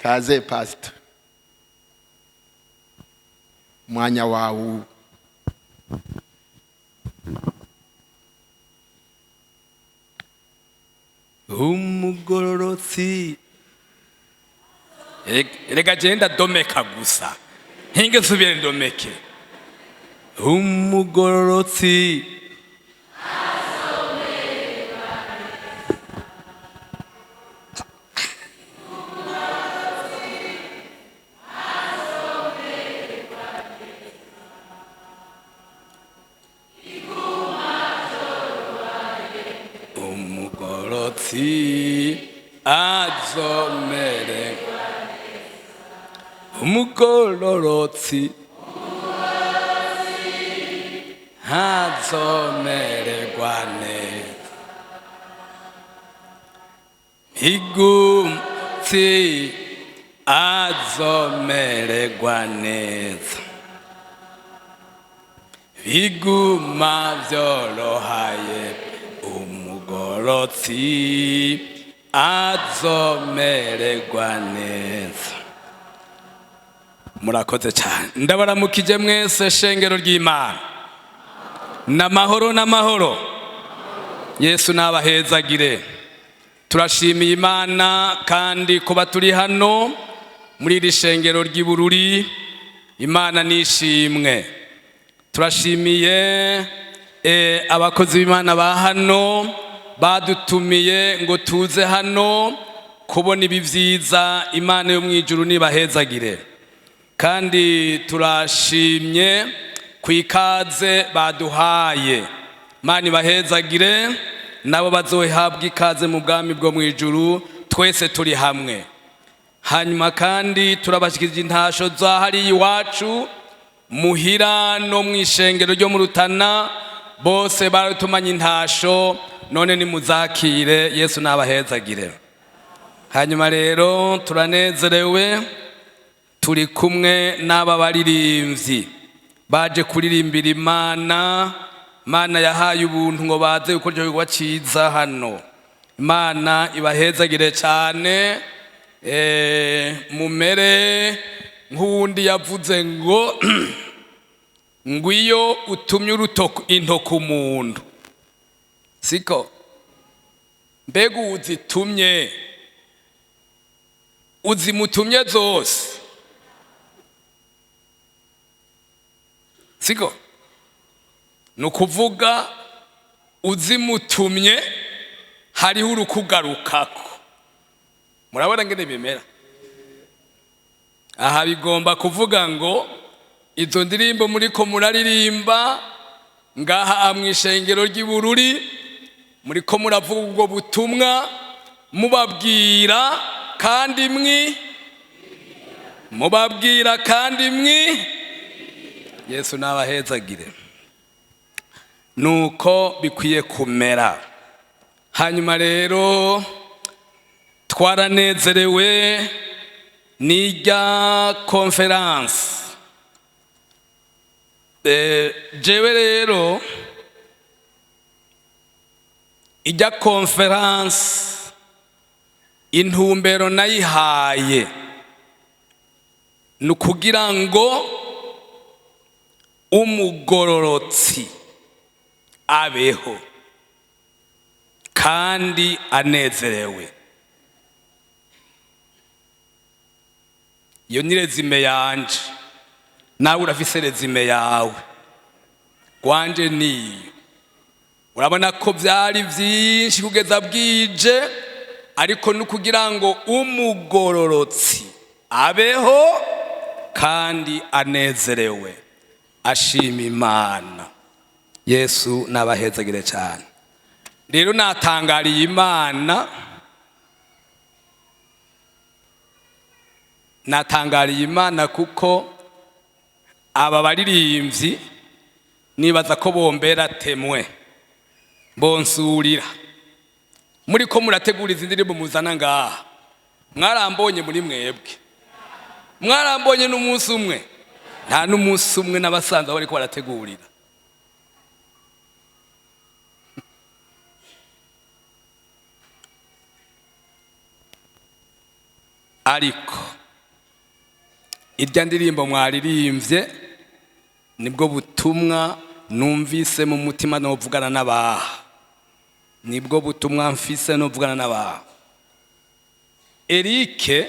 kaze pastor mwanya wawe. Umugororotsi rega genda domeka gusa hinge subire ndomeke. Umugororotsi azomererwa. Umugororotsi azomererwa neza. Igumtsi azomererwa neza. Biguma vyorohaye. Umugororotsi azomererwa neza. Murakoze cyane. Ndabaramukije mwese shengero ry'Imana. N'amahoro. Yesu nabahezagire. Turashimiye Imana kandi kuba turi hano muri iri shengero ry'Ibururi. Imana nishimwe. Turashimiye abakozi b'Imana ba hano badutumiye ngo tuze hano kubona ibi vyiza. Imana yo mwijuru nibahezagire. Kandi turashimye kwikaze baduhaye. Imana ibahezagire nabo bazohabwa ikaze mu bwami bwo mwijuru. Twese turi hamwe. Hanyuma kandi turabashikije intasho za hari iwacu muhira no mwishengero ryo mu Rutana. Bose baratumanye intasho none nimuzakire. Yesu nabahezagire. Hanyuma rero turanezerewe turi kumwe n'aba baririmbyi baje kuririmbira Imana. Imana yahaye ubuntu ngo baze gukora icyo gikorwa cyiza hano. Imana ibahezagire cyane. Mumere nk'uwundi yavuze ngo ngwiyo utumye intoki umuntu siko mbega uzimutumye zose siko nukuvuga uzimutumye hariho urukugarukako. Murabona ngene bimera. Aha bigomba kuvuga ngo izo ndirimbo muriko muraririmba ngaha amwishengero ry'Ibururi muriko muravuga ubwo butumwa mubabwira kandi mwi Yesu nabahezagire. Nuko bikwiye kumera. Hanyuma rero twaranezerewe n'ijya conference. Jewe rero ijya conference intumbero nayihaye nukugira ngo umugororotsi abeho kandi anezerewe. Iyo ni resume yanje. Nawe urafise resume yawe. Kwanje niyo. Urabona ko byari byinshi kugeza bwije ariko nukugira ngo umugororotsi abeho kandi anezerewe ashima Imana. Yesu nabahezagire cyane. Rero natangariye Imana kuko aba baririmbyi nibaza ko bombera temwe bonsurira muri ko murategura izi ndirimbo muzana ngaha. Mwarambonye muri mwebwe, mwarambonye n'umunsi umwe. Nta n'umunsi umwe n'abasanzwe bariko barategurira. ariko irya ndirimbo mwaririmbye nibwo butumwa numvise mu mutima no vugana n'abaha, nibwo butumwa mfise no vugana n'abaha. Eric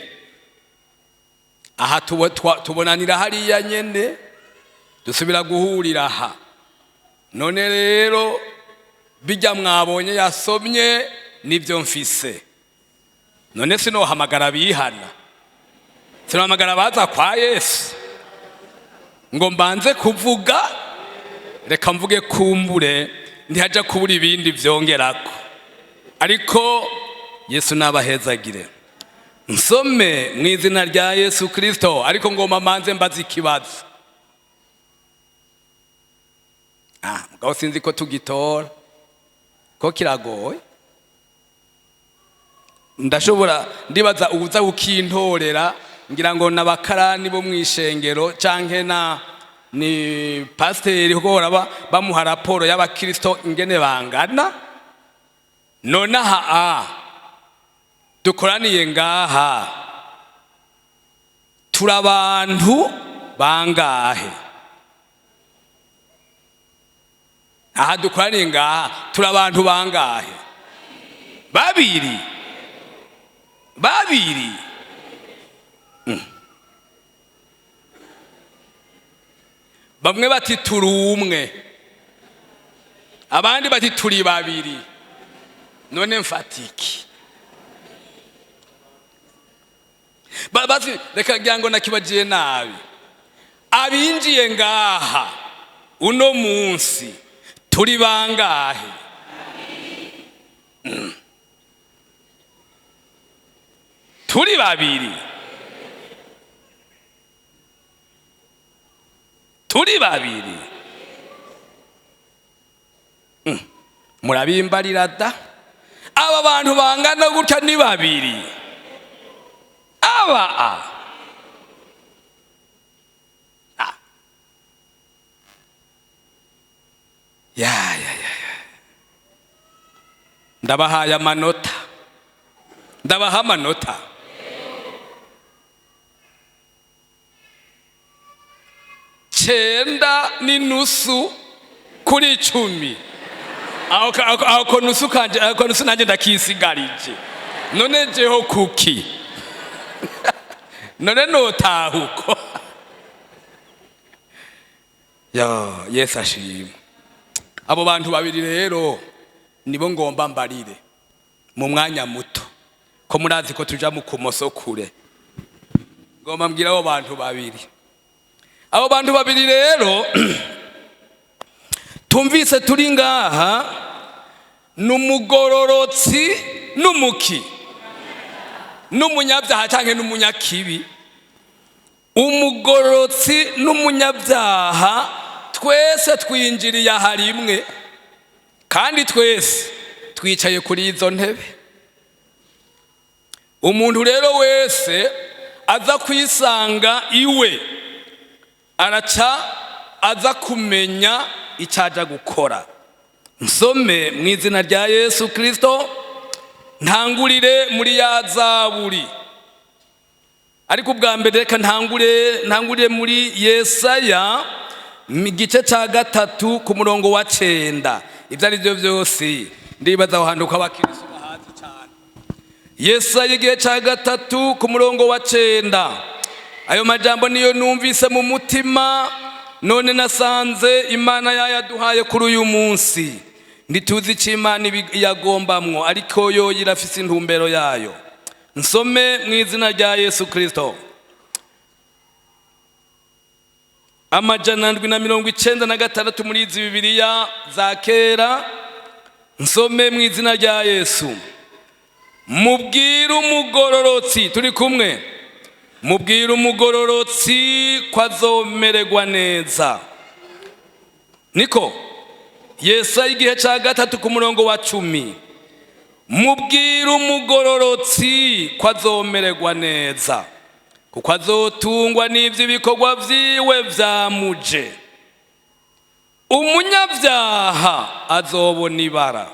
aha tubonanira hariya nyene dusubira guhurira aha. None rero bijya mwabonye yasomye nibyo mfise. None sinohamagara bihana, sinohamagara baza kwa Yesu ngo mbanze kuvuga, reka mvuge kumbure ntihaja kubura ibindi vyongerako. Ariko Yesu nabahezagire. Nsome mu izina rya Yesu Kristo, ariko ngoma manze mbaza ikibazo. Mugabo sinzi ko tugitora ko kiragoye. Ndashobora ndibaza ubuza ukintorera ngira ngo nabakarani bo mwishengero canke ni pasteur hora bamuha raporo y'abakristo ingene bangana. None aha dukoraniye ngaha turabantu bangahe? Aha dukoraniye ngaha turabantu bangahe? Babiri. Bamwe bati turi umwe, abandi bati turi babiri. None mfatiki babazi, reka ngira ngo nakibagiye nabi. Abinjiye ngaha uno munsi turi bangahe? Turi babiri. Turi babiri. Murabimbarira da? Aba bantu bangana gutya ni babiri. Ya. Ndabahaye amanota. Ndabaha amanota. Chenda ni nusu kuri 10. Ako nusu kanje, ako nusu nanje ndakisigarije. None jeho kuki. None notahuko. Yesu ashimwe. Abo bantu babiri rero nibo ngomba mbarire mu mwanya muto, ko murazi ko tuja mu kumoso kure. Ngomba mbwira abo bantu babiri. Abo bantu babiri rero tumvise turi ngaha n'umugororotsi n'umuki, n'umunyabyaha canke n'umunyakibi. Umugororotsi n'umunyabyaha twese twinjiriye harimwe, kandi twese twicaye kuri izo ntebe. Umuntu rero wese aza kwisanga iwe araca aza kumenya icyaja gukora. Nsome mu izina rya Yesu Kristo, ntangurire muri ya Zaburi. Ariko ubwa mbere reka ntangurire muri Yesaya mu gice cya 3 ku murongo wa 9. Ibyo ari byo byose ndibaza aho hantu kw'abakristo bahazi cyane. Yesaya igice cya 3 ku murongo wa 9. Ayo majambo niyo numvise mu mutima, none nasanze Imana yayaduhaye kuri uyu munsi. Ndituzi icyo Imana yagombamwo, ariko yo irafise intumbero yayo. Nsome mu izina rya Yesu Kristo. Amajana 796 muri izi Bibiliya za kera. Nsome mu izina rya Yesu. Mubwira umugororotsi, turi kumwe. Mubwira umugororotsi ko azomererwa neza. Niko Yesaya igihe cya 3 ku murongo wa 10. Mubwira umugororotsi ko azomererwa neza, kuko azotungwa n'ivy'ibikorwa vyiwe vyamuje. Umunyabyaha azobona ibara,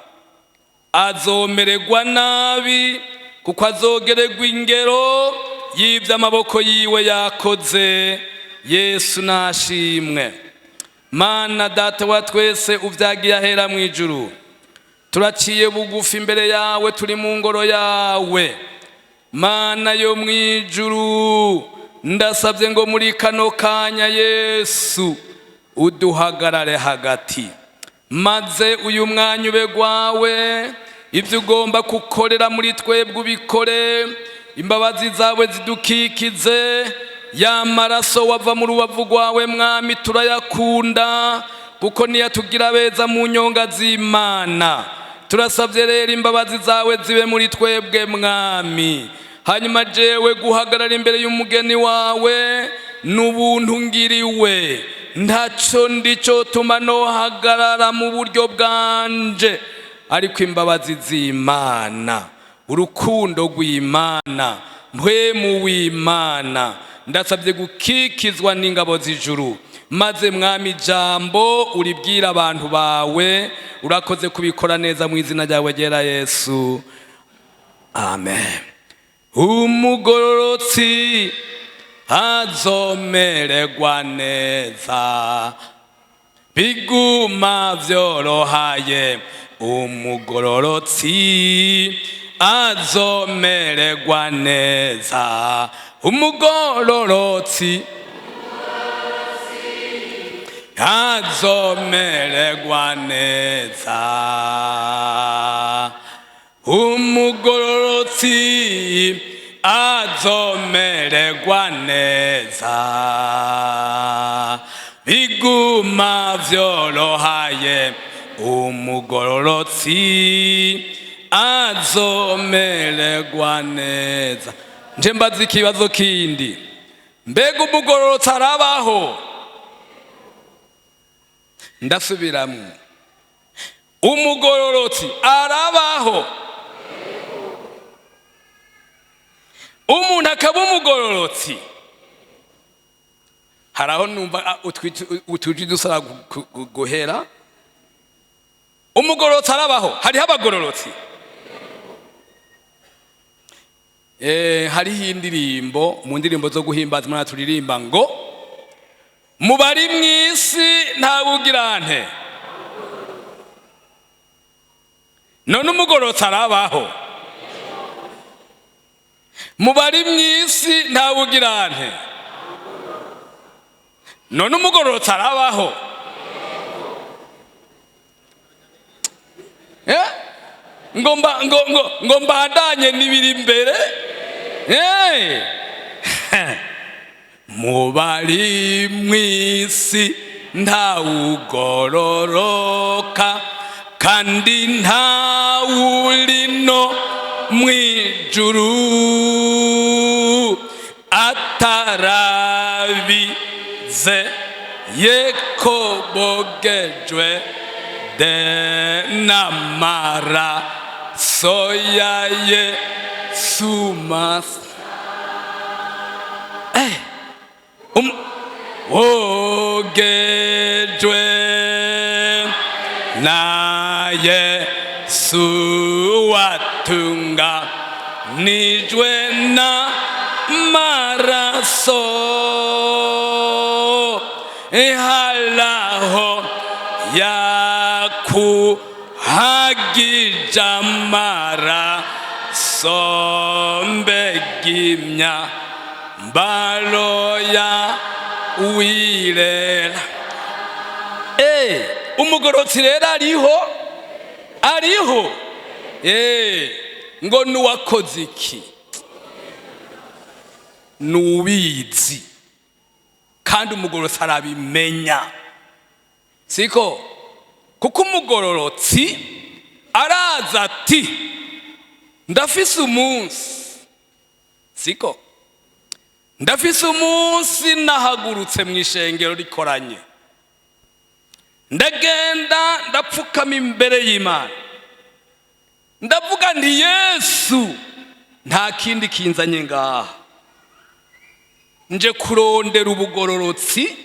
azomererwa nabi, kuko azogererwa ingero y'ibyo amaboko yiwe yakoze. Yesu nashimwe. Mana data wa twese uvyagiye ahera mu ijuru, turaciye bugufi imbere yawe, turi mu ngoro yawe. Mana yo mu ijuru, ndasabye ngo muri kano kanya Yesu uduhagarare hagati, maze uyu mwanya ube gwawe. Ibyo ugomba gukorera muri twebwe ubikore, imbabazi zawe zidukikize. Ya maraso wava mu rubavu rwawe mwami turayakunda, kuko niyo tugira beza mu nyonga z'Imana. Turasabye rero imbabazi zawe zibe muri twebwe mwami. Hanyuma jewe guhagarara imbere y'umugeni wawe n'ubuntu ngiriwe, ntaco ndico tuma nohagarara mu buryo bwanje, ariko imbabazi z'Imana, urukundo rw'Imana, mpwemu w'Imana. Ndasabye gukikizwa n'ingabo z'ijuru, maze mwami ijambo uribwira abantu bawe. Urakoze kubikora neza mu izina ryawe ryera Yesu, amen. Umugororotsi azomererwa neza, biguma vyorohaye. Umugororotsi azomererwa neza. Umugororotsi azomererwa neza. Umugororotsi azomererwa neza, biguma vyorohaye. Umugororotsi azomererwa neza. Nje mbaza ikibazo kindi, mbega umugororotsi arabaho? Ndasubiramwo, umugororotsi arabaho? Umuntu akaba umugororotsi? Haraho numva utwiji dusara guhera. Umugororotsi arabaho? Hariho abagororotsi? Hariho indirimbo, mu ndirimbo zo guhimbaza Imana turirimba ngo mubari mw'isi ntawugirante. None umugororotsi arabaho? Mubari mw'isi ntawugirante. None umugororotsi arabaho? ngo mbandanye n'ibiri imbere. Mubari mw'isi ntawugororoka, kandi ntawuri no mw'ijuru atarabize yekobogejwe de n'amaraso ya Yesu masa. Ogejwe na Yesu watunganijwe na maraso, halaho yakuhagije amaraso, mbegimya mbaloya wirera. Umugororotsi rero ariho. Ngo nuwakoze iki? Nubizi, kandi umugororotsi arabimenya, siko? Kuko umugororotsi araza ati ndafise umunsi, siko? Ndafise umunsi nahagurutse mu ishengero rikoranye, ndagenda ndapfukama imbere y'Imana, ndavuga nti Yesu nta kindi kinzanye ngaha, nje kurondera ubugororotsi.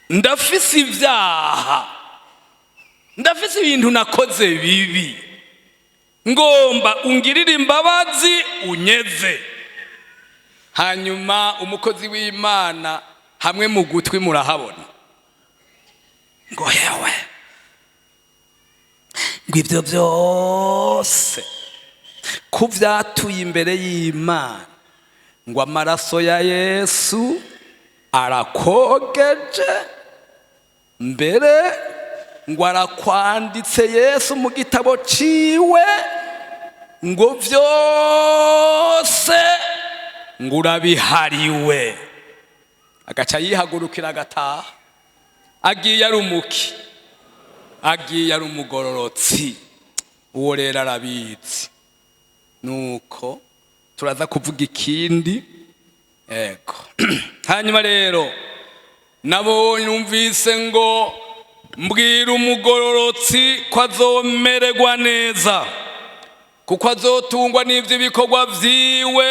Ndafise ibyaha, ndafise ibintu nakoze bibi, ngomba ungirire imbabazi unyeze. hanyuma umukozi w'Imana hamwe mu gutwi murahabona ngo yewe ngo ibyo byose kuvyatuye imbere y'Imana ngo amaraso ya Yesu arakogeje mbere ngo arakwanditse Yesu mu gitabo ciwe ngo vyose ngo urabihariwe. Agaca yihagurukira agataha agiye ari umuki, agiye ari umugororotsi. Uwo rero arabizi. Nuko turaza kuvuga ikindi ego hanyuma rero nabo numvise ngo mbwira umugororotsi ko azomererwa neza kuko azotungwa n'ivyo bikorwa vyiwe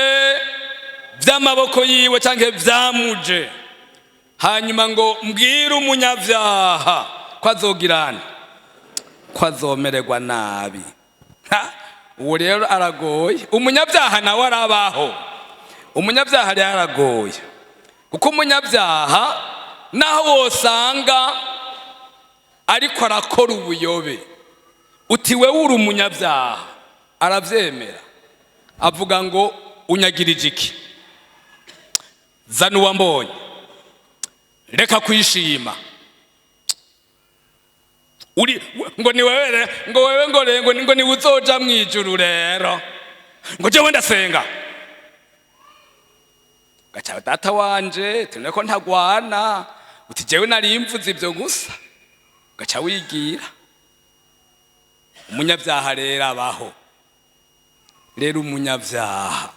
vy'amaboko yiwe canke vyamuje. Hanyuma ngo mbwira umunyavyaha ko azogirana ko azomererwa nabi. Uwo rero aragoye. Umunyavyaha nawe arabaho. Umunyavyaha rero aragoye kuko umunyavyaha naho wosanga ariko arakora ubuyobe uti wewe uri umunyavyaha aravyemera avuga ngo unyagirije iki, zana uwambonye, reka kwishima, uri ngo ni wewe ngo ni uzoja mwijuru rero ngo jewe ndasenga. Gacha data wanje tuneko ntagwana uti jewe nari imvuze ibyo gusa. Gacha wigira. Umunyavyaha rero abaho. Rero umunyavyaha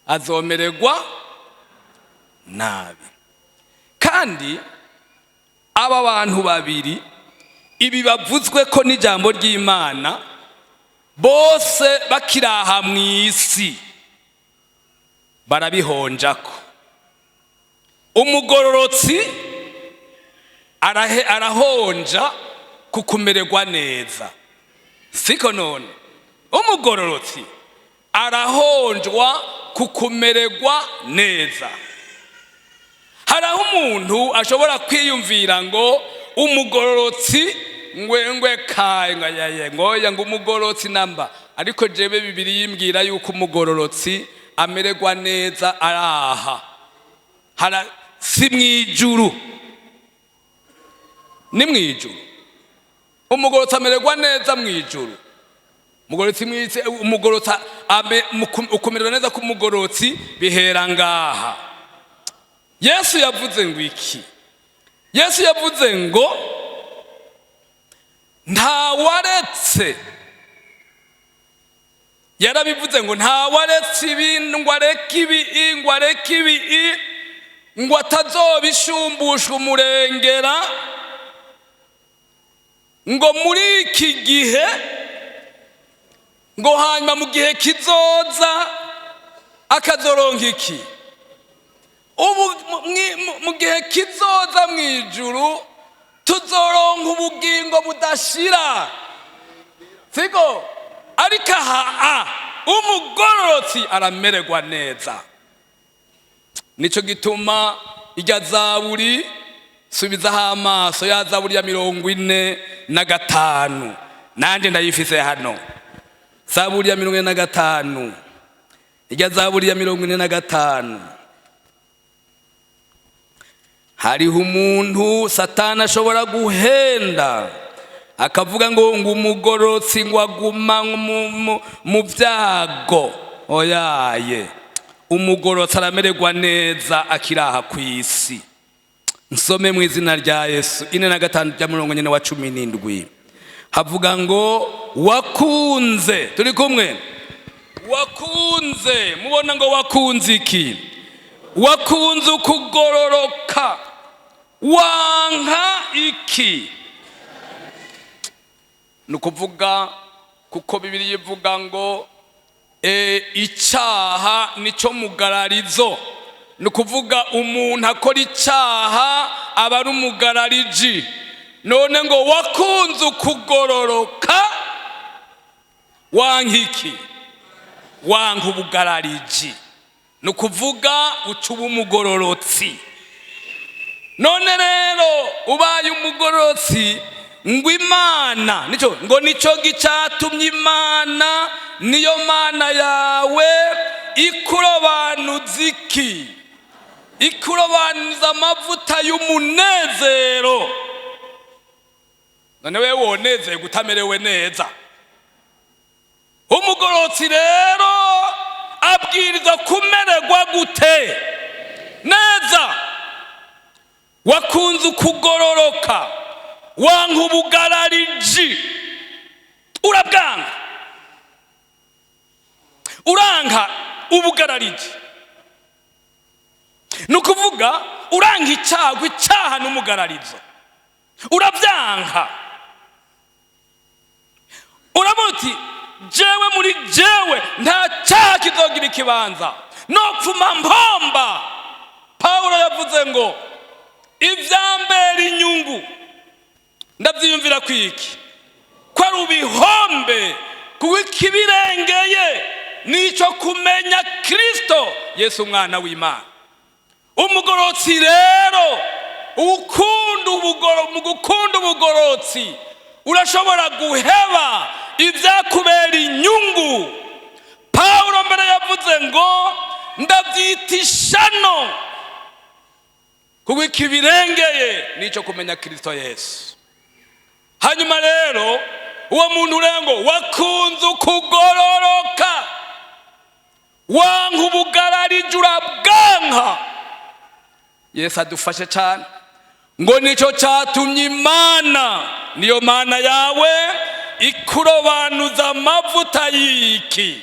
azomererwa nabi. Kandi aba bantu babiri ibi bavuzwe ko n'ijambo ry'Imana bose bakiraha mw'isi barabihonjako. Umugororotsi arahonja kukumererwa neza, siko none? Umugororotsi arahonjwa kukumererwa neza. Haraho umuntu ashobora kwiyumvira ngo umugororotsi ngwe kaye ngoya ngo umugororotsi namba, ariko jewe Bibiliya yimbwira yuko umugororotsi amererwa neza araha hara si mwijuru, ni mwijuru. Umugororotsi amererwa neza mwijuru. Umugororotsi ukumererwa neza k'umugororotsi bihera ngaha. Yesu yavuze ngo iki? Yesu yavuze ngo ntawaretse, yarabivuze ngo ntawaretse ibintu ngo areke ibi ngo areke ibi ngo atazobishumbushwa umurengera ngo muri iki gihe ngo hanyuma mu gihe kizoza akazoronka iki. Ubu mu gihe kizoza mwijuru tuzoronka ubugingo budashira, siko? Ariko aha umugororotsi aramererwa neza. Nico gituma irya Zaburi, subizaho amaso ya Zaburi ya 45 nanje ndayifise hano. Zaburi ya 45, irya Zaburi ya 45. Hariho umuntu Satani ashobora guhenda akavuga ngo umugororotsi ngo aguma mu vyago. Oyaye, umugororotsi aramererwa neza akiraha kw'isi. Nsome mu izina rya Yesu 4:17 havuga ngo wakunze. Turi kumwe? Wakunze. Mubona ngo wakunze iki? Wakunze ukugororoka, wanka iki? Nukuvuga kuko Bibiliya ivuga ngo icaha nico mugararizo. Nukuvuga umuntu akora icaha aba ari umugarariji. None ngo wakunze ukugororoka wanka iki? Wanka ubugarariji. nukuvuga ucuba umugororotsi. None rero ubaye umugororotsi ngo Imana nico gicatumye Imana niyo Mana yawe ikurobanuza iki? Ikurobanuza amavuta y'umunezero. None wewe wonezeye gutamerewe neza. Umugororotsi rero abwiriza kumererwa gute? Neza. Wakunze kugororoka, wanka ubugarariji, uranka ubugarariji. Nukuvuga uranka icyaha n'umugararizo, urabyanka. Uramuti jewe muri jewe nta cyaha kizogira ikibanza, nopfuma mpomba. Paulo yavuze ngo ivyambera inyungu ndavyiyumvira kwiki ko ari ubihombe kuko ikibirengeye nico kumenya Kristo Yesu umwana w'Imana. Umugororotsi rero mu gukunda ubugororotsi urashobora guheba ivyakubera inyungu. Paulo mbere yavuze ngo ndavyita ishano kuko ikibirengeye nico kumenya Kristo Yesu. Hanyuma rero uwo muntu rengo wakunze kugororoka, wanka ubugarariji, urabwanka. Yesu adufashe cyane ngo nico catumye Imana niyo Mana yawe ikurobanuza amavuta y'iki?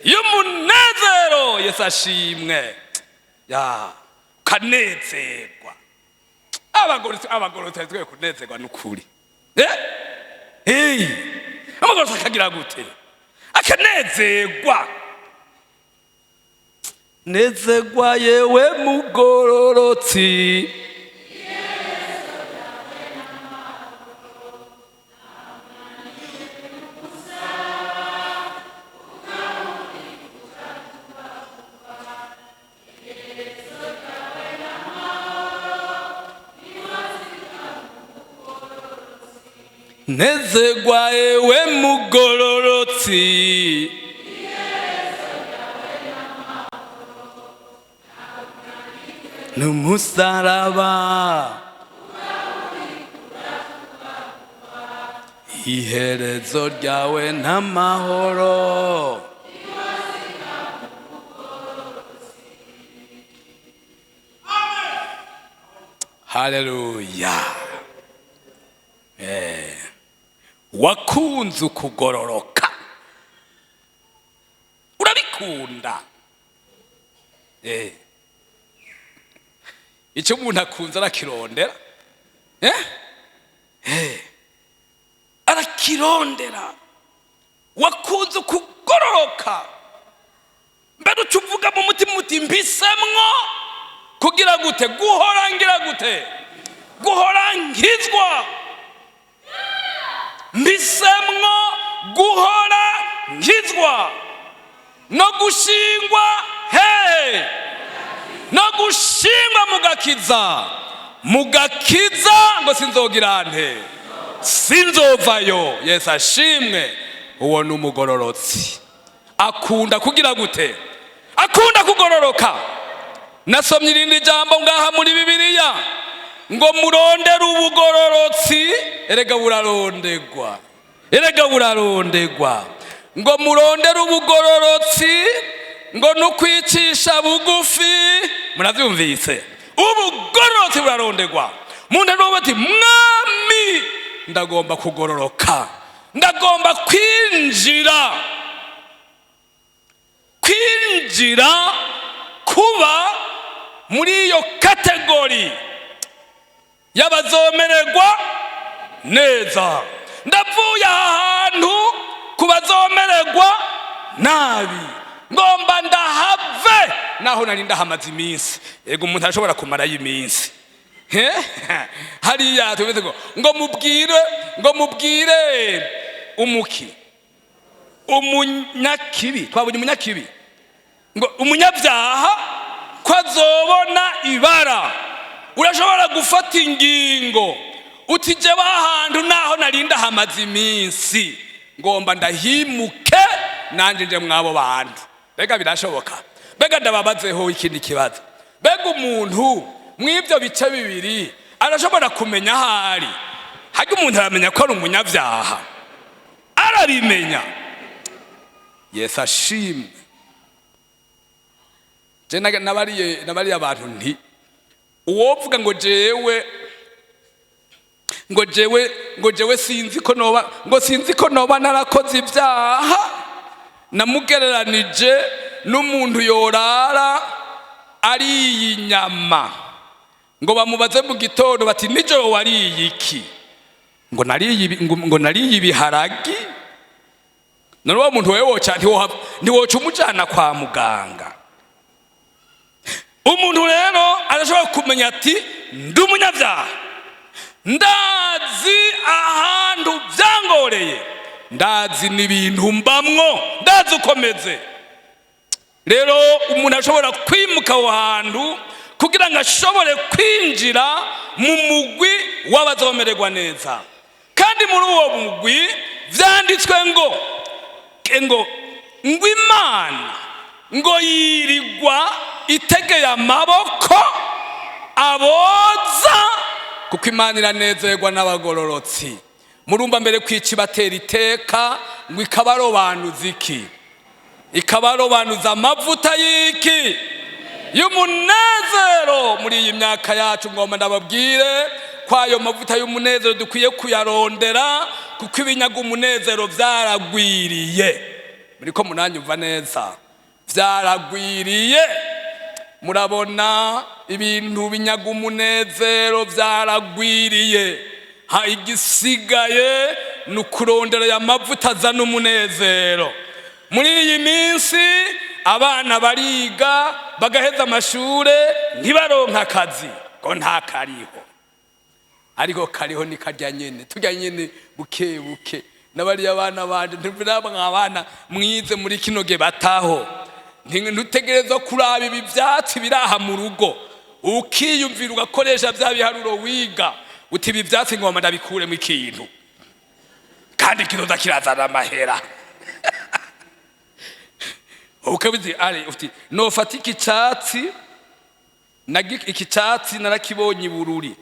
Y'umunezero. Yesu ashimwe. Kanezerwa. Abagororotsi twe kunezerwa n'ukuri. Amagororotsi akagira gute? Akanezerwa. Nezerwa yewe mugororotsi. Nezerwa yewe mugororotsi. N'umusaraba iherezo ryawe n'amahoro. Haleluya. Wakunze kugororoka, urabikunda. Icyo umuntu akunze arakirondera, arakirondera. Wakunze kugororoka, mbere ucuvuga mu mutima uti mbisemwo kugira gute? Guhora ngira gute? Guhora nkizwa. Mbisemwo guhora nkizwa no gushingwa no gushingwa mugakiza ngo sinzogira nte, sinzovayo. Yesu ashimwe. Uwo ni umugororotsi akunda kugira gute? Akunda kugororoka. Nasomye irindi jambo ngaha muri Bibiliya ngo murondere ubugororotsi. Erega burarondegwa. Ngo murondere ubugororotsi, ngo nukwicisha bugufi. Muravyumvise? Ubugororotsi burarondegwa. Muntu aroba ati mwami ndagomba kugororoka, ndagomba kwinjira kuba muri iyo kategori y'abazomererwa neza. Ndavuye ahantu kubazomererwa nabi, ngomba ndahave naho nari ndahamaze iminsi. Ego umuntu arashobora kumarayo iminsi. Hariya tumeze ngo mubwire umunyakibi. Twabonye umunyakibi ngo umunyabyaha ko azobona ibara. Urashobora gufata ingingo uti jewe ahantu naho narinda hamaze iminsi ngomba ndahimuke nanje nje mwabo bantu. Bega birashoboka? Bega ndababazeho ikindi kibazo. Bega umuntu mw'ibyo bice bibiri arashobora kumenya ahari? Hajya umuntu aramenya ko ari umunyabyaha? Arabimenya? Yesu ashimwe. Je nabariye abantu nti uwovuga ngo jewe sinzi ko noba narakoze ibyaha, namugereranije n'umuntu yorara ariye inyama ngo bamubaze mu gitondo bati nijoro wariye iki? ngo nariye ibiharagi. None uwo muntu wewe ntiwoca umujana kwa muganga. Umuntu rero arashobora kumenya ati ndi umunyabyaha, ndazi ahantu byangoreye, ndazi n'ibintu mbamwo, ndazi ukomeze. Rero umuntu ashobora kwimuka aho hantu kugira ngo ashobore kwinjira mu mugwi w'abazomererwa neza. Kandi muri uwo mugwi vyanditswe ngo Imana ngo yirigwa itegeye amaboko aboza, kuko Imana iranezerwa n'abagororotsi. Murumva mbere kwica batera iteka ngo ikabarobanuza iki? Ikabarobanuza amavuta y'iki? Y'umunezero. Muri iyi myaka yacu ngomba ndababwire ko ayo mavuta y'umunezero dukwiye kuyarondera, kuko ibinyaga umunezero vyaragwiriye. Muriko munanyumva neza? Vyaragwiriye. Murabona ibintu binyaga umunezero vyaragwiriye. Igisigaye nukurondera ya mavuta azana umunezero. Muri iyi minsi abana bariga bagaheza amashure ntibaronka akazi, ngo nta kariho. Ariko kariho ni karya nyene, turya nyene buke buke. Nabari abana banje ntibiramwe abana mwize muri kino gihe bataho. Ntutegerezwa kuraba ibi vyatsi biraha mu rugo ukiyumvira ugakoresha bya biharuro wiga uti ibi vyatsi ngomba ndabikuremo ikintu, kandi kizoza kirazana amahera. Ukabizi ari uti nofata iki cyatsi narakibonye ibururi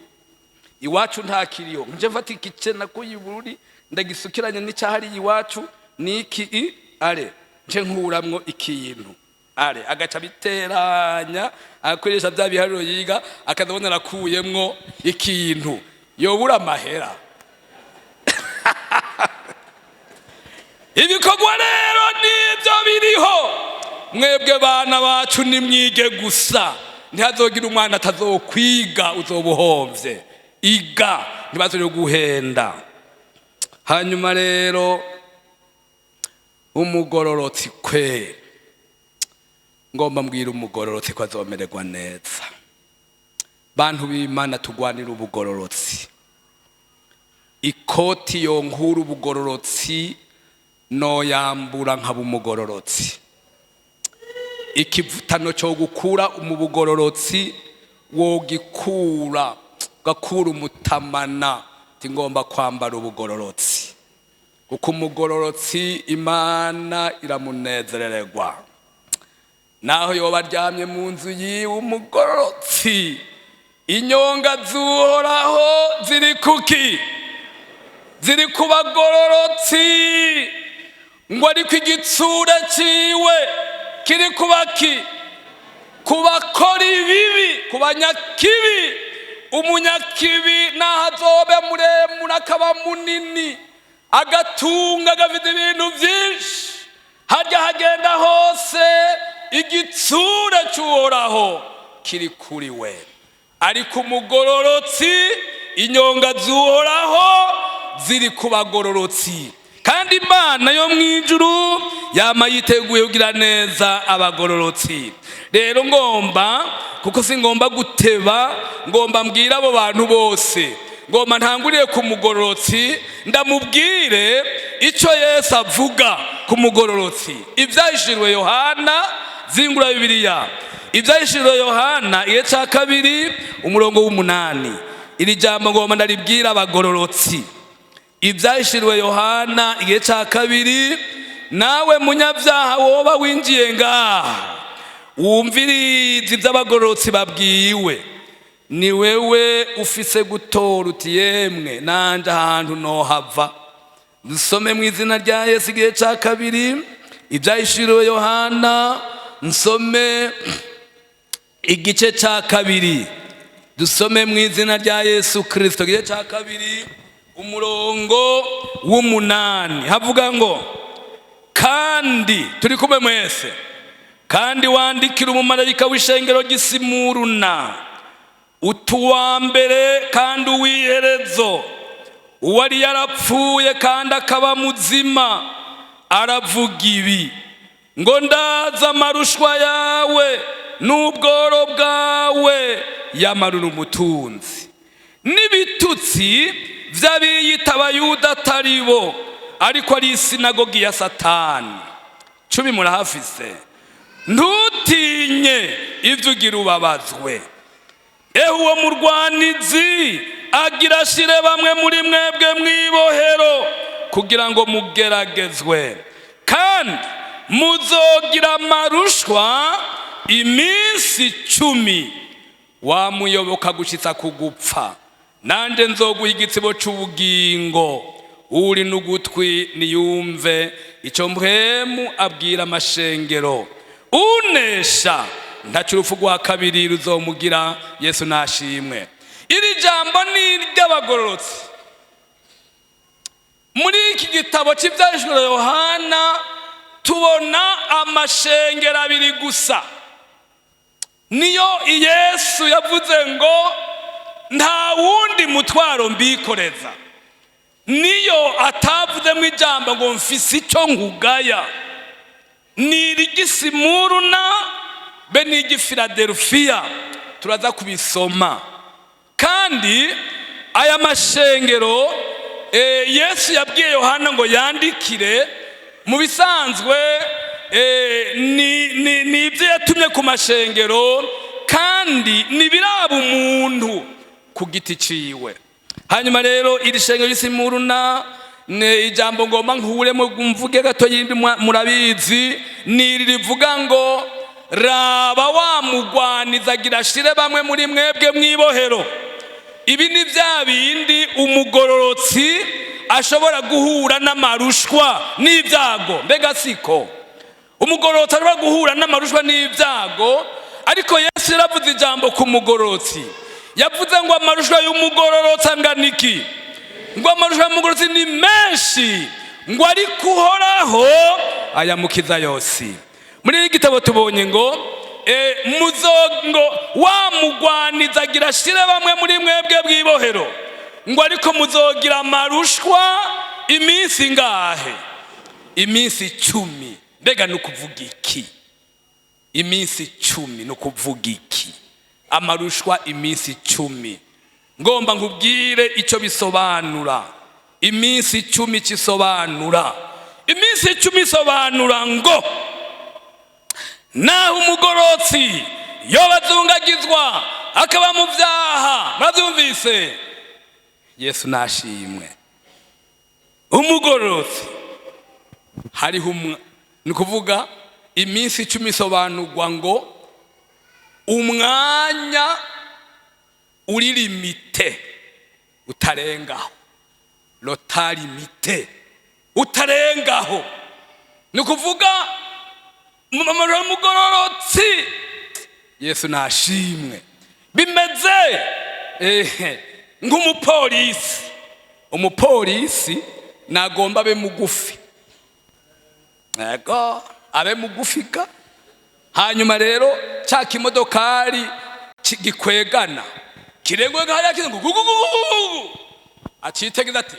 iwacu nta kiriyo, nje mfata ikice nakuye ibururi ndagisukiranya n'icyahari iwacu niki are nje nkuramwo ikintu are agaca biteranya akoresha bya biharuro yiga akazabona nakuyemwo ikintu yobura amahera. Ibikorwa rero nibyo biriho. Mwebwe bana bacu nimwige gusa, ntihazogira umwana atazokwiga uzobuhomvye. Iga ntibazore guhenda. Hanyuma rero umugororotsi kwe, ngomba mbwira umugororotsi ko azomererwa neza. Bantu b'Imana tugwanira ubugororotsi. Ikoti yonkuru ubugororotsi no yambura nkaba umugororotsi. Ikivutano cyo gukura umubugororotsi wogikura gakura umutamana, tingomba kwambara ubugororotsi, kuko umugororotsi Imana iramunezererwa. Naho yoba aryamye mu nzu yiwe umugororotsi, inyonga zuhoraho ziri kuki? Ziri kubagororotsi. Ngo ariko igitsure ciwe kiri kubaki? Kubakora ibibi, kubanyakibi. Umunyakibi nahazobe muremure akaba munini, agatunga agafite ibintu byinshi, harya hagenda hose igitsure cy'uhoraho kiri kuri we. Ariko umugororotsi inyonga zuhoraho ziri kubagororotsi. Kandi Imana yo mwijuru yama yiteguye kugira neza abagororotsi. Rero ngomba, kuko singomba guteba, ngomba mbwira abo bantu bose, ngomba ntanguriye ku mugororotsi ndamubwire icyo Yesu avuga ku mugororotsi. Ivyahishuriwe Yohana zingura Bibiliya. Ibyahishuriwe Yohana igice cya 2 umurongo w'8. Iri jambo ngomba ndaribwira abagororotsi. Ibyahishuriwe Yohana igice cya 2, nawe munyabyaha woba winjiye ngaha wumviriza iby'abagororotsi babwiwe, ni wewe ufise gutora uti yemwe nanje ahantu nohava. Dusome mu izina rya Yesu igice cya 2 ibyahishuriwe Yohana, nsome igice cya 2, dusome mu izina rya Yesu Kristo igice cya 2 umurongo w'8. Havuga ngo, kandi turi kumwe mwese, kandi wandikira umumarayika w'ishengero ry'Isimuruna, utuwa mbere kandi uw'iherezo, uwari yarapfuye kandi akaba muzima, aravuga ibi ngo, ndaza amarushwa yawe n'ubworo bwawe, yamarura umutunzi n'ibitutsi vy'abiyita abayuda atari bo, ariko ari isinagogi ya Satani. 10 murahafise. Ntutinye ivyo ugira ubabazwe. Uwo murwanizi agira ashire bamwe muri mwebwe mwibohero, kugira ngo mugeragezwe, kandi muzogira amarushwa iminsi 10, wamuyoboka gushitsa kugupfa. Nanje nzoguha igitsibo c'ubugingo. Uri n'ugutwi niyumve ico mpwemu abwira amashengero. Unesha ntaco urupfu rwa kabiri ruzomugira. Yesu nashimwe. Iri jambo ni iry'abagororotsi. Muri iki gitabo cy'ibyahishuriwe Yohana tubona amashengero 2 gusa. Niyo Yesu yavuze ngo nta wundi mutwaro mbikoreza. Niyo atavuze mu ijambo ngo mfise icyo nkugaya. Ni iry'Isimuruna be n'iry'Ifiladelfiya, turaza kubisoma. Kandi aya mashengero Yesu yabwiye Yohana ngo yandikire, mu bisanzwe ni ibyo yatumye ku mashengero, kandi nibiraba umuntu ku giti ciwe. Hanyuma rero iri shengero ry'Isimuruna, ijambo ngomba nkuremo mvuge gato yindi murabizi, ni rivuga ngo, raba wa mugwaniza agira ashire bamwe muri mwebwe mwibohero. Ibi ni bya bindi umugororotsi ashobora guhura n'amarushwa n'ibyago. Mbega siko umugororotsi ashobora guhura n'amarushwa n'ibyago, ariko Yesu yaravuze ijambo ku mugororotsi. Yavuze ngo amarushwa y'umugororotsi angana iki? Ngo amarushwa y'umugororotsi ni menshi, ngo ariko uhoraho ayamukiza yose. Muri iki gitabo tubonye ngo muzongo wa mugwaniza agira ashire bamwe muri mwebwe bwibohero, ngo ariko muzogira amarushwa iminsi ngahe? Iminsi 10. Mbega nukuvuga iki? Iminsi 10 nukuvuga iki? Amarushwa iminsi 10. Ngomba nkubwire ico bisobanura. Iminsi 10 kisobanura. Iminsi 10 isobanura ngo naho umugororotsi yobazungagizwa akaba mu byaha. Murabyumvise? Yesu nashimwe. Umugororotsi hariho ni kuvuga iminsi 10 isobanurwa ngo umwanya uri limite utarengaho. Lotalimite utarengaho. Ni kuvuga umugororotsi, Yesu nashimwe, bimeze nk'umupolisi. Umupolisi nagomba abe mugufi. Yego, abe mugufika. Hanyuma rero cya kimodokari gikwegana kirengwe gahaya kizengo gugugugugu, acitegeza ati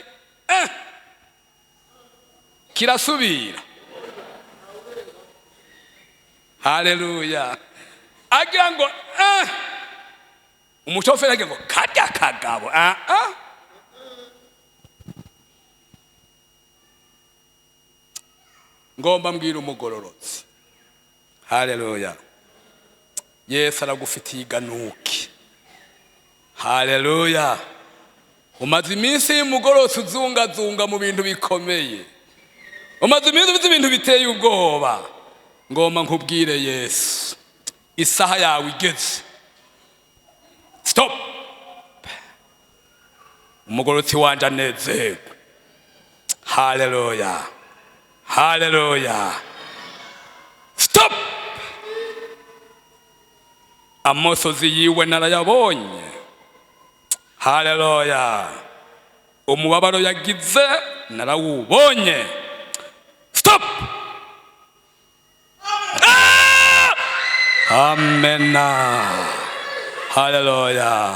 kirasubira. Haleluya. Agira ngo umushoferi agira ngo karya kagabo ngomba mbwira umugororotsi. Haleluya. Yesu aragufitiye iganuki. Haleluya. Umaze iminsi y'umugororotsi uzungazunga mu bintu bikomeye. Umaze iminsi ufite ibintu biteye ubwoba. Ngoma nkubwire Yesu, isaha yawe igeze. Stop. Umugororotsi wanje anezerwe. Haleluya. Haleluya. Stop. Amosozi yiwe narayabonye. Haleluya. Umubabaro yagize narawubonye. Stop. Amen. Haleluya.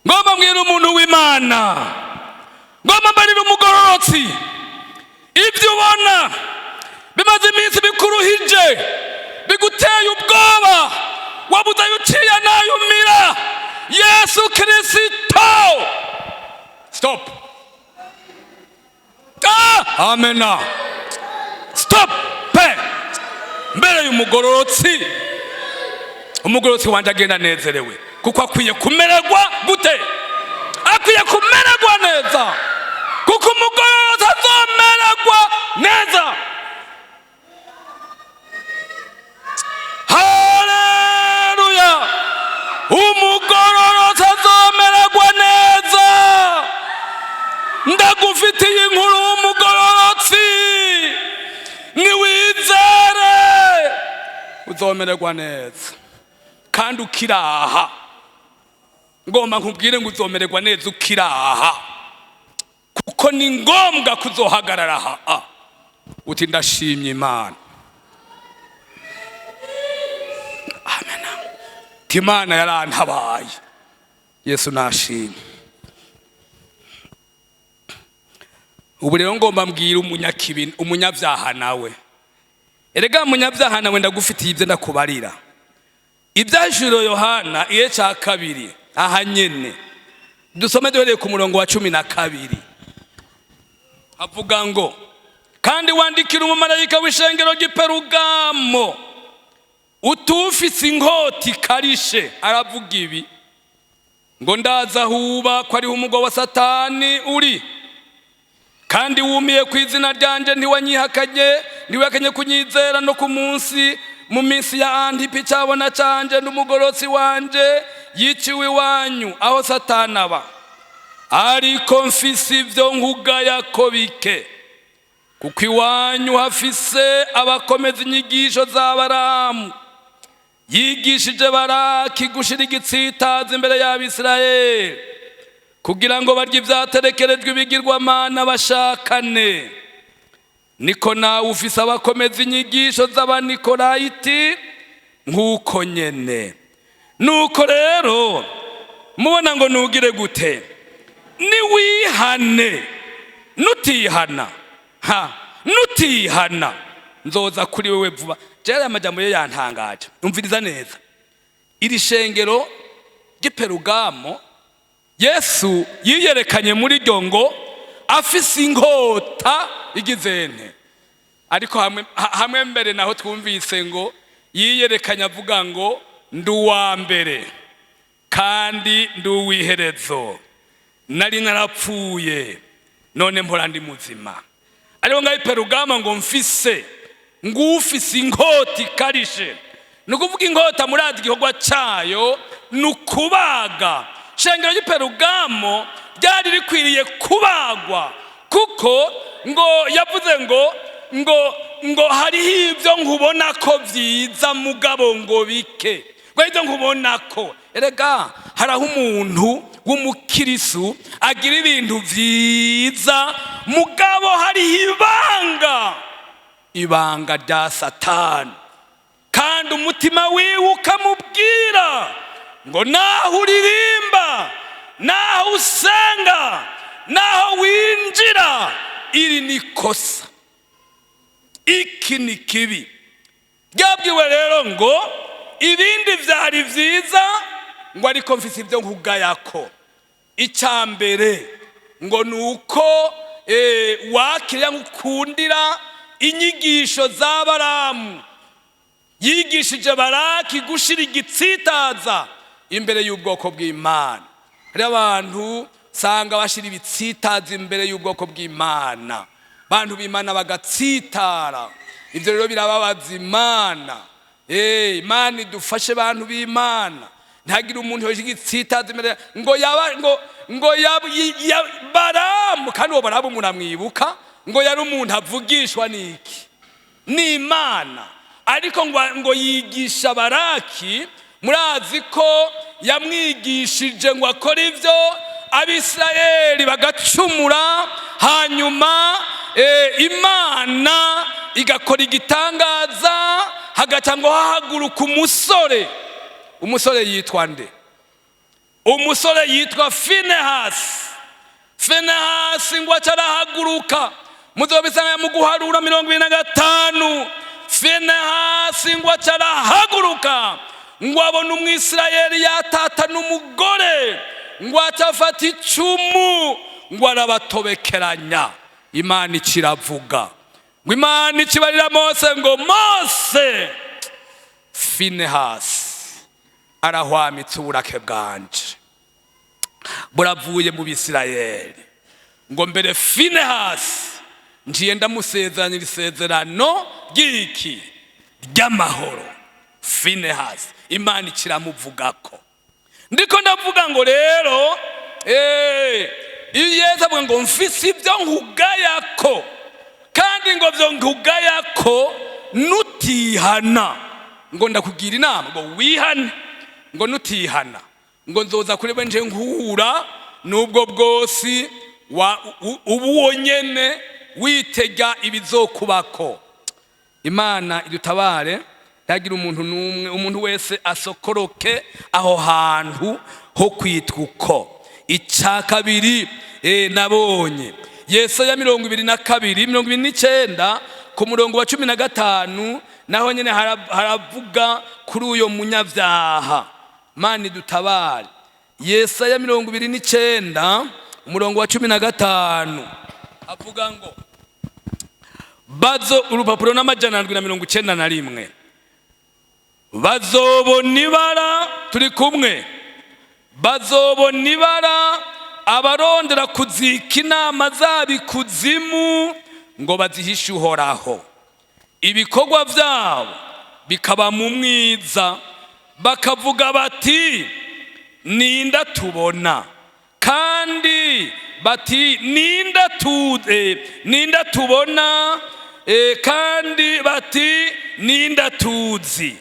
Ngoma mbwira umuntu w'Imana, ngoma mbarira umugororotsi, ibyo ubona bimaze iminsi bikuruhije, biguteye ubwoba, wabuze uciye nayo umira, Yesu Kristo. Stop. Amen. Stop. Mbere y'umugororotsi, umugororotsi wanje agenda nezerewe, kuko akwiye kumererwa gute? Akwiye kumererwa neza, kuko umugororotsi azomererwa neza. Haleluya. Umugororotsi azomererwa neza. Ndagufitiye inkuru y'umugororotsi, niwizere uzomererwa neza kandi ukiraha. Ngoma nkubwire ngo uzomererwa neza ukiraha, kuko ni ngombwa kuzohagarara aha uti ndashimye Imana. Amen. Imana yarantabaye. Yesu nashimye. Ubu rero ngomba mbwira umunyakibi, umunyabyaha nawe. Erega umunyabyaha nawe ndagufitiye ibyo ndakubarira. Ibyajiro Yohana iye cya kabiri aha nyene dusome duhereye ku murongo wa 12. Avuga ngo, kandi wandikira umumarayika w'ishengero ry'Iperugamo utufise inkota karishe. Aravuga ibi ngo, ndaza huba ko ari umugabo wa Satani uri, kandi wumiye ku izina ryanje ntiwanyihakanye kunyizera no ku munsi mu minsi ya Antipi cyabona canje n'umugororotsi wanje yiciwe iwanyu aho Satani aba. Ariko mfise ivyo nkugaya ko bike, kuko iwanyu hafise abakomeza inyigisho za Baramu, yigishije Baraki gushira igitsitazi imbere y'Abisirayeli, kugira ngo barye ibyaterekerejwe ibigirwamana bashakane. Niko nawe ufise abakomeza inyigisho z'Abanikorayiti nk'uko nyene. Nuko rero mubona ngo nugire gute? Niwihane. Nutihana nzoza kuri wewe vuba. Jera amajambo ye yantangaje. Umviriza neza. Iri shengero ry'Iperugamo Yesu yiyerekanye muri ryo ngo afise inkota igizene. Ariko hamwe mbere naho twumvise ngo yiyerekanye avuga ngo nduwa mbere kandi nduwiherezo, nari narapfuye none mpora ndi muzima. Ariko ngaho Iperugamo ngo mfise ngufise inkota karishe. Nukuvuga inkota murazi igikorwa cyayo nukubaga. Shengero ry'Iperugamo ryari rikwiriye kubagwa, kuko ngo yavuze ngo hariho ibyo nkubona ko byiza mugabo ngo bike. Ngo ibyo nkubona ko, erega haraho umuntu w'umukirisu agira ibintu byiza mugabo hariho ibanga rya Satani, kandi umutima wiwe ukamubwira ngo naho uririmba, naho usenga, naho winjira, iri ni kosa, iki ni kibi. Byabwiwe rero ngo ibindi vyari vyiza, ngo ariko mfise ibyo nkugayako. Icyambere ngo nuko wakiriya ngukundira inyigisho za Balamu yigishije Baraki gushira igitsitaza imbere y'ubwoko bw'Imana. Hari abantu sanga bashira ibitsitaza imbere y'ubwoko bw'Imana, abantu b'Imana bagatsitara. Ivyo rero birababaza Imana. Imana idufashe abantu b'Imana, ntihagire umuntu yoshira igitsitaza imbere ngo Balamu, kandi uwo Balamu muramwibuka ngo yari umuntu avugishwa n'iki? N'Imana. Ariko ngo yigisha Baraki, murazi ko yamwigishije ngo akora ivyo Abisirayeli bagacumura, hanyuma Imana igakora igitangaza, hagaca ngo hahaguruka umusore. Umusore yitwa nde? Umusore yitwa Finehasi. Finehasi ngo acarahaguruka, muzobisanga mu Guharura 25. Finehasi ngo acarahaguruka, ngo abona Umwisirayeli yatata n'umugore, ngo acafata icumu, ngo arabatobekeranya. Imana ikiravuga, ngo Imana ikibarira Mose ngo Mose, Finehasi arahwamitse uburake bwanje buravuye mu Bisirayeli. Ngo mbere Finehasi njiye ndamusezeranyira isezerano ry'iki? Ry'amahoro. Finehasi Imana ikiramuvugako. Ndiko ndavuga ngo rero Yesu avuga ngo mfise ibyo nkugayako, kandi ngo byo nkugayako nutihana. Ngo ndakugira inama ngo wihane, ngo nutihana ngo nzoza kuri we nje nkura nubwo bwose ubu nyene witega ibizokubako. Imana idutabare, ntagira umuntu numwe, umuntu wese asokoroke aho hantu ho kwitwa uko. Icya kabiri nabonye Yesaya 22:29 ku murongo wa 15, naho nyene haravuga kuri uyo munyavyaha. Mana idutabare. Yesaya 29 umurongo wa 15 avuga ngo bazo, urupapuro n'amajana 791, bazobona ibara, turi kumwe, bazobona ibara abarondera kuzika inama zabo ikuzimu, ngo bazihishe Uhoraho. Ibikorwa vyabo bikaba mu mwiza, bakavuga bati ninda tubona, kandi bati ninda tubona, kandi bati ninda tuzi.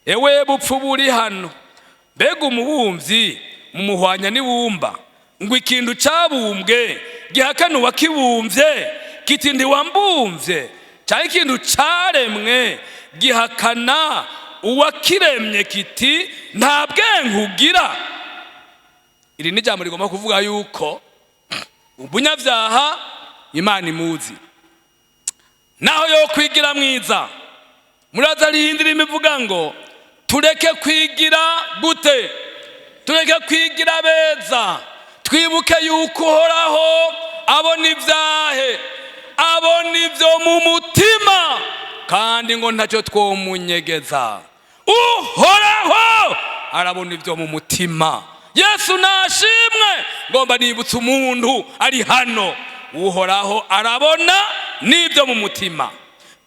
Ewe bupfu buri hano, mbega umubumvyi mumuhwanya n'ibumba, ngo ikintu cabumbwe gihakana uwakibumvye kiti ndi wambumvye, cyari ikintu caremwe gihakana uwakiremye kiti nta bwenge ugira. Iri ni jambo rigomba kuvuga yuko ubunyavyaha Imana imuzi, naho yo kwigira mwiza. Muraza rihindira imivuga ngo tureke kwigira gute? Tureke kwigira beza, twibuke yuko Uhoraho abona ivyahe, abona ivyo mu mutima, kandi ngo ntacyo twomunyegeza. Uhoraho arabona ivyo mu mutima. Yesu nashimwe. Ngomba nibutsa umuntu ari hano, Uhoraho arabona n'ibyo mu mutima.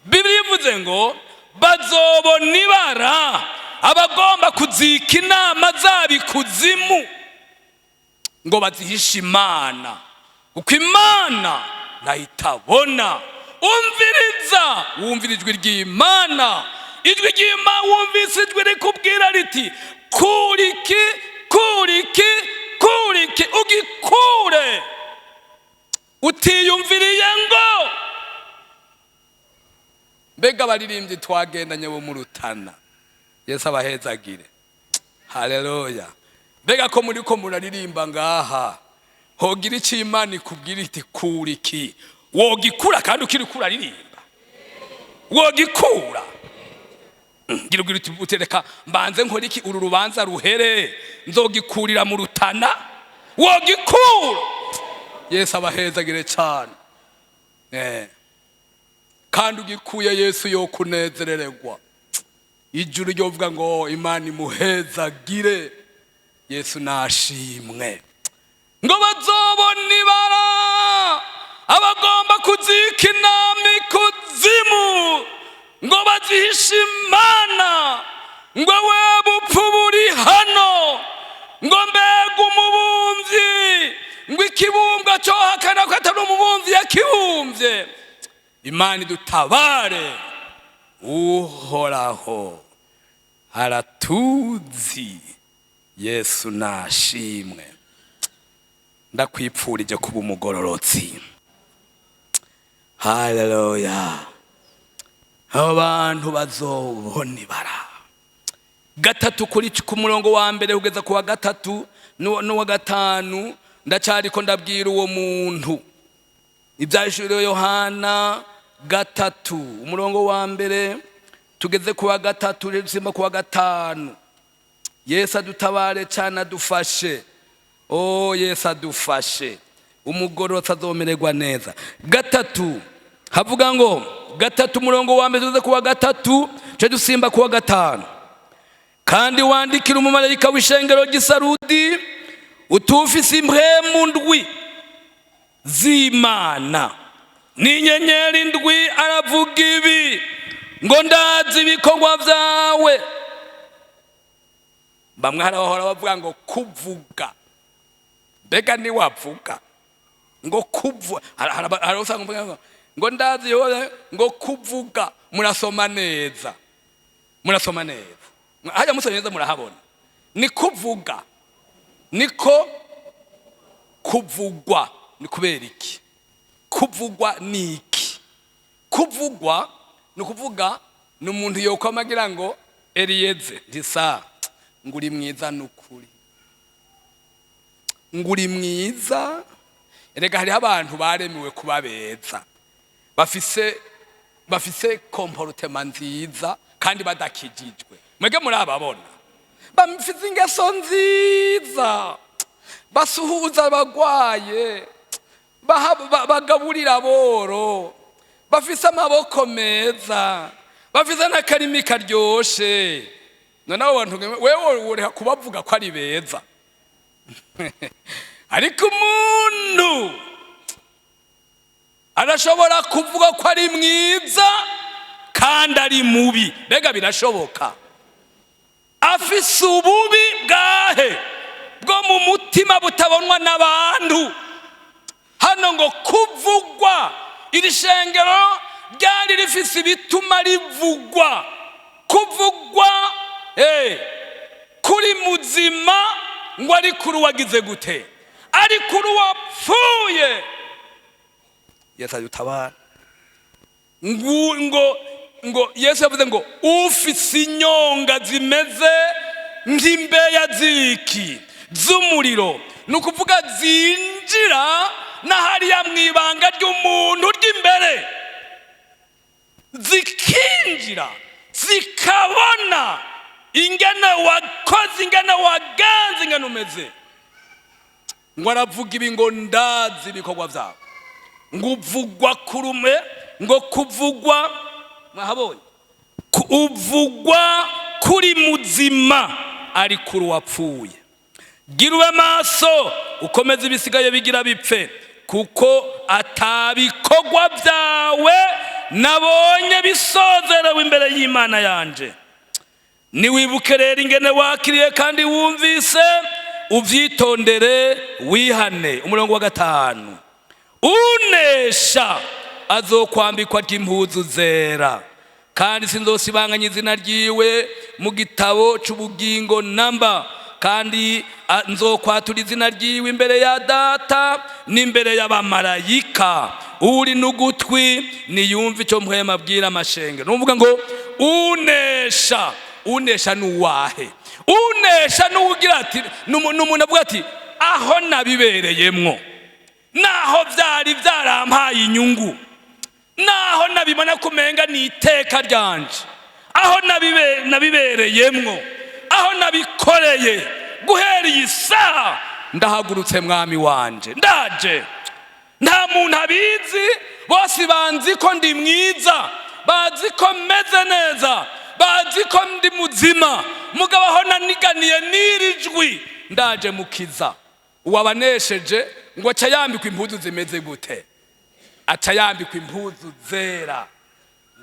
Biblia ivuze ngo bazobona ibara abagomba kuzika inama zabo ikuzimu, ngo bazihishe Imana, kuko Imana nayitabona. Umviriza, wumvira ijwi ry'Imana. Ijwi ry'Imana wumvise ijwi rikubwira riti kuriki, kuriki, kuriki, ugikure utiyumviriye ngo. Mbega baririmbye twagendanye bo mu Rutana, Yesu abahezagire. Haleluya. Mbega ko muri ko muraririmba ngaha, hogira iki Imana ikubwira iti kuriki, wogikura kandi ukirikura ririmba, wogikura. Ngira utereka mbanze nkora iki uru rubanza ruhere, nzogikurira mu Rutana, wogikura. Yesu abahezagire cyane. kandi ugikuye Yesu yo kunezererwa. Ijuru ryovuga ngo Imana imuhezagire, Yesu nashimwe. Ngo bazobona ibara abagomba kuzika inama ikuzimu, ngo bazihishe Imana, ngo we bupfu buri hano, ngo mbega umubumvyi, ngo ikibumbwa cyo hakana ko atari umubumvyi yakibumbye. Imana idutabare, Uhoraho aratuzi, Yesu nashimwe. Ndakwipfurije kuba umugororotsi. Haleluya. Abantu bazobona ibara. Gatatu kuri ku murongo wa mbere kugeza ku wa gatatu n'uwa gatanu, ndacariko ndabwira uwo muntu ibyahishuriwe Yohana gatatu umurongo wa mbere tugeze ku wa gatatu rero ku wa gatanu. Yesu adutabare cyane, adufashe. Yesu adufashe, umugororotsi azomererwa neza. Gatatu havuga ngo, gatatu umurongo wa mbere tugeze ku wa gatatu, cyo dusimba ku wa gatanu. Kandi wandikira umumarayika w'ishengero ry'Isarudi utufise impwemu ndwi z'Imana n'inyenyeri ndwi, aravuga ibi ngo ndazi ibikorwa byawe. Bamwe harahora bavuga ngo kuvuga, mbega ni wavuga ngo kuvuga, harusanga ngo ndazi ngo kuvuga. Murasoma neza, murasoma neza, hajya musoma neza murahabona. Ni kuvuga, niko kuvugwa. Ni kubera iki kuvugwa? Ni iki kuvugwa? Ni kuvuga ni umuntu yokwamagira ngo Eliezar ndisa nguri mwiza nukuri, nguri mwiza. Erega hari abantu baremiwe kuba beza, bafise comportement nziza kandi badakijijwe. Mwege murababona bafise ingeso nziza, basuhuza abagwaye, bagaburira aboro, bafise amaboko meza, bafise n'akarimi karyoshe. None abo bantu wewe uri kubavuga ko ari beza. Ariko umuntu arashobora kuvuga ko ari mwiza kandi ari mubi. Mbega birashoboka? Afise ububi bwahe bwo mu mutima butabonwa n'abantu. Hano ngo kuvugwa, iri shengero ryari rifise ibituma rivugwa. Kuvugwa kuri muzima ngo ari kuri wagize gute, ari kuri wapfuye. Yesu adutabara. Ngo Yesu yavuze ngo ufise inyonga zimeze nk'imbeya ziki z'umuriro, ni ukuvuga zinjira n'ahariya mwibanga ry'umuntu ry'imbere, zikinjira zikabona ingene wakoze, ingene waganze, ingene umeze. Ngo aravuga ibi ngo ndazi ibikorwa byawe. Ngo uvugwa kurume, ngo kuvugwa mwahabonye, uvugwa kuri muzima ari kuri wapfuye. Gira ube maso ukomeze ibisigaye bigira bipfe, kuko atabikorwa byawe nabonye bisozerewe imbere y'Imana yanje. Niwibuke rero ingene wakiriye kandi wumvise, uvyitondere wihane. Umurongo wa gatanu, unesha azokwambikwa impuzu zera, kandi sinzosibanganya izina ryiwe mu gitabo c'ubugingo namba, kandi nzokwatura izina ryiwe imbere ya Data n'imbere y'abamarayika. Uri n'ugutwi niyumve icyo mpwema abwira amashengero. Nuvuga ngo unesha. Unesha nuwahe? Unesha nugira ati, n'umuntu avuga ati aho nabibereyemwo, naho byari byarampaye inyungu, naho nabibona kumenga ni iteka ryanje, aho nabibereyemwo, aho nabikoreye, guhera iyi saha ndahagurutse mwami wanje, ndaje. Nta muntu abizi bose banzi ko ndi mwiza, bazi ko meze neza, bazi ko ndi muzima, mugabo aho naniganiye nirijwi ndaje mukiza. Uwabanesheje ngo aca yambikwa impuzu zimeze gute? Aca yambikwa impuzu zera.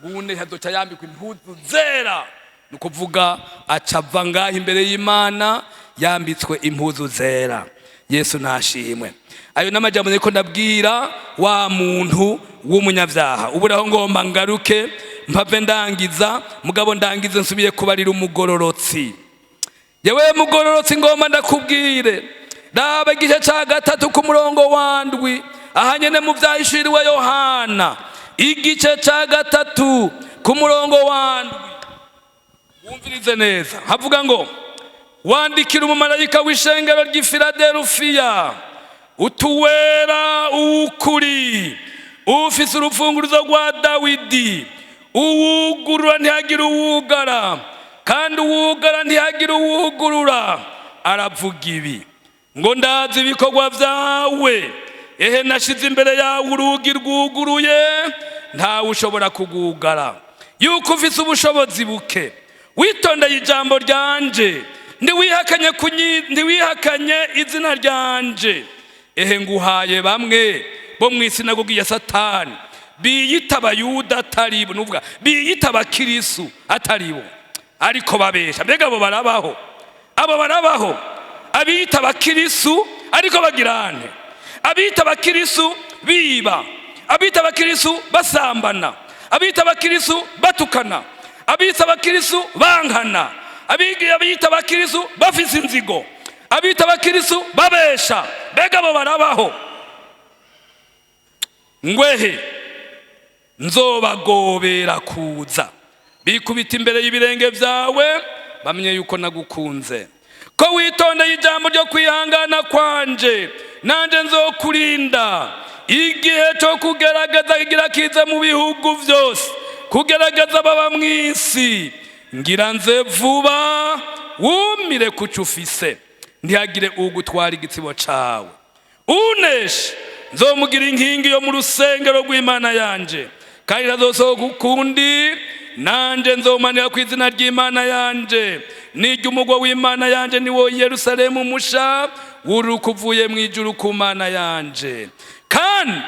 Ngune hazoca yambikwa impuzu zera, nukuvuga aca ava ngaho imbere y'Imana yambitswe impuzu zera. Yesu nashimwe. Ayo n'amajambo niko ndabwira wa muntu w'umunyavyaha. Uburaho ngomba ngaruke mpave ndangiza, mugabo ndangize nsubiye kubarira umugororotsi. Yewe mugororotsi ngomba ndakubwire, raba igice ca gatatu ku murongo wa ndwi, aha nyene mu vyahishuriwe Yohana igice ca gatatu ku murongo wa ndwi. Wumvirize neza, havuga ngo wandikira umumarayika w'ishengero ry'i Filadelufiya utuwera ukuri, ufise urufunguruzo rwa Dawidi, uwugurura ntihagire uwugara, kandi uwugara ntihagire uwugurura. Aravuga ibi ngo ndazi ibikorwa vyawe, ehe nashize imbere yawe urugi rwuguruye, ntawe ushobora kugugara. Yuko ufise ubushobozi buke, witondeye ijambo ryanje, ndiwihakanye izina ryanje. Ehe nguhaye bamwe bo mw'isinagogi ya Satani, biyita abayuda ataribo, nuvuga biyita abakirisu ataribo, ariko babesha. Mbega abo barabaho? Abo barabaho abiyita abakirisu ariko bagirane, abiyita abakirisu biba, abiyita abakirisu basambana, abiyita abakirisu batukana, abiyita abakirisu bankana, abiyita abakirisu bafise inzigo, abiyita abakirisu babesha. Mbega abo barabaho? Ngwehe nzobagobera kuza, bikubita imbere y'ibirenge vyawe, bamenye yuko nagukunze, ko witondeye ijambo ryo kwihangana kwanje, nanje nzokurinda igihe cyo kugerageza kigira kize mu bihugu vyose, kugerageza baba mw'isi. Ngira nze vuba wumire kuco ufise, ntihagire ugutwara igitsibo cawe. Uneshe nzomugira inkingi yo mu rusengero rw'Imana yanje, kandi nazosohoka ukundi, nanje nzomanira ku izina ry'Imana yanje, n'iry'umugwa w'Imana yanje niwo Yerusalemu musha wuruka uvuye mw'ijuru ku Mana yanje. Kandi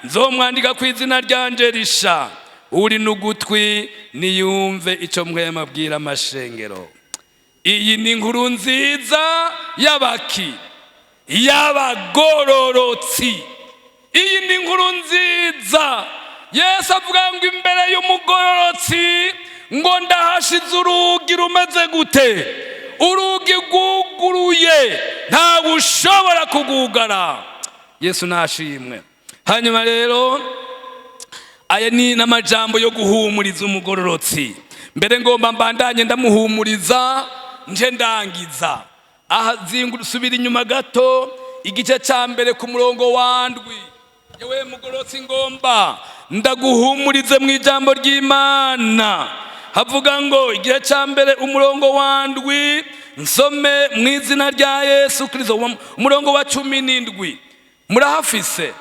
nzomwandika ku izina ryanje risha, uri n'ugutwi niyumve ico mpwema abwira amashengero. Iyi ni inkuru nziza y'abaki? Y'abagororotsi. Iyi ni inkuru nziza. Yesu avuga ngo imbere y'umugororotsi ngo ndahashize urugi rumeze gute? Urugi rwuguruye, ntawe ushobora kugugara. Yesu nashimwe. Hanyuma rero aya ni n'amajambo yo guhumuriza umugororotsi. Mbere ngomba mbandanye ndamuhumuriza nje ndangiza. Aha subira inyuma gato igice ca mbere ku murongo wa ndwi. Yewe mugororotsi ngomba ndaguhumurize mu ijambo ry'Imana. Havuga ngo igihe ca mbere umurongo wa ndwi, nsome mu izina rya Yesu Kristo, umurongo wa 17. Murahafise?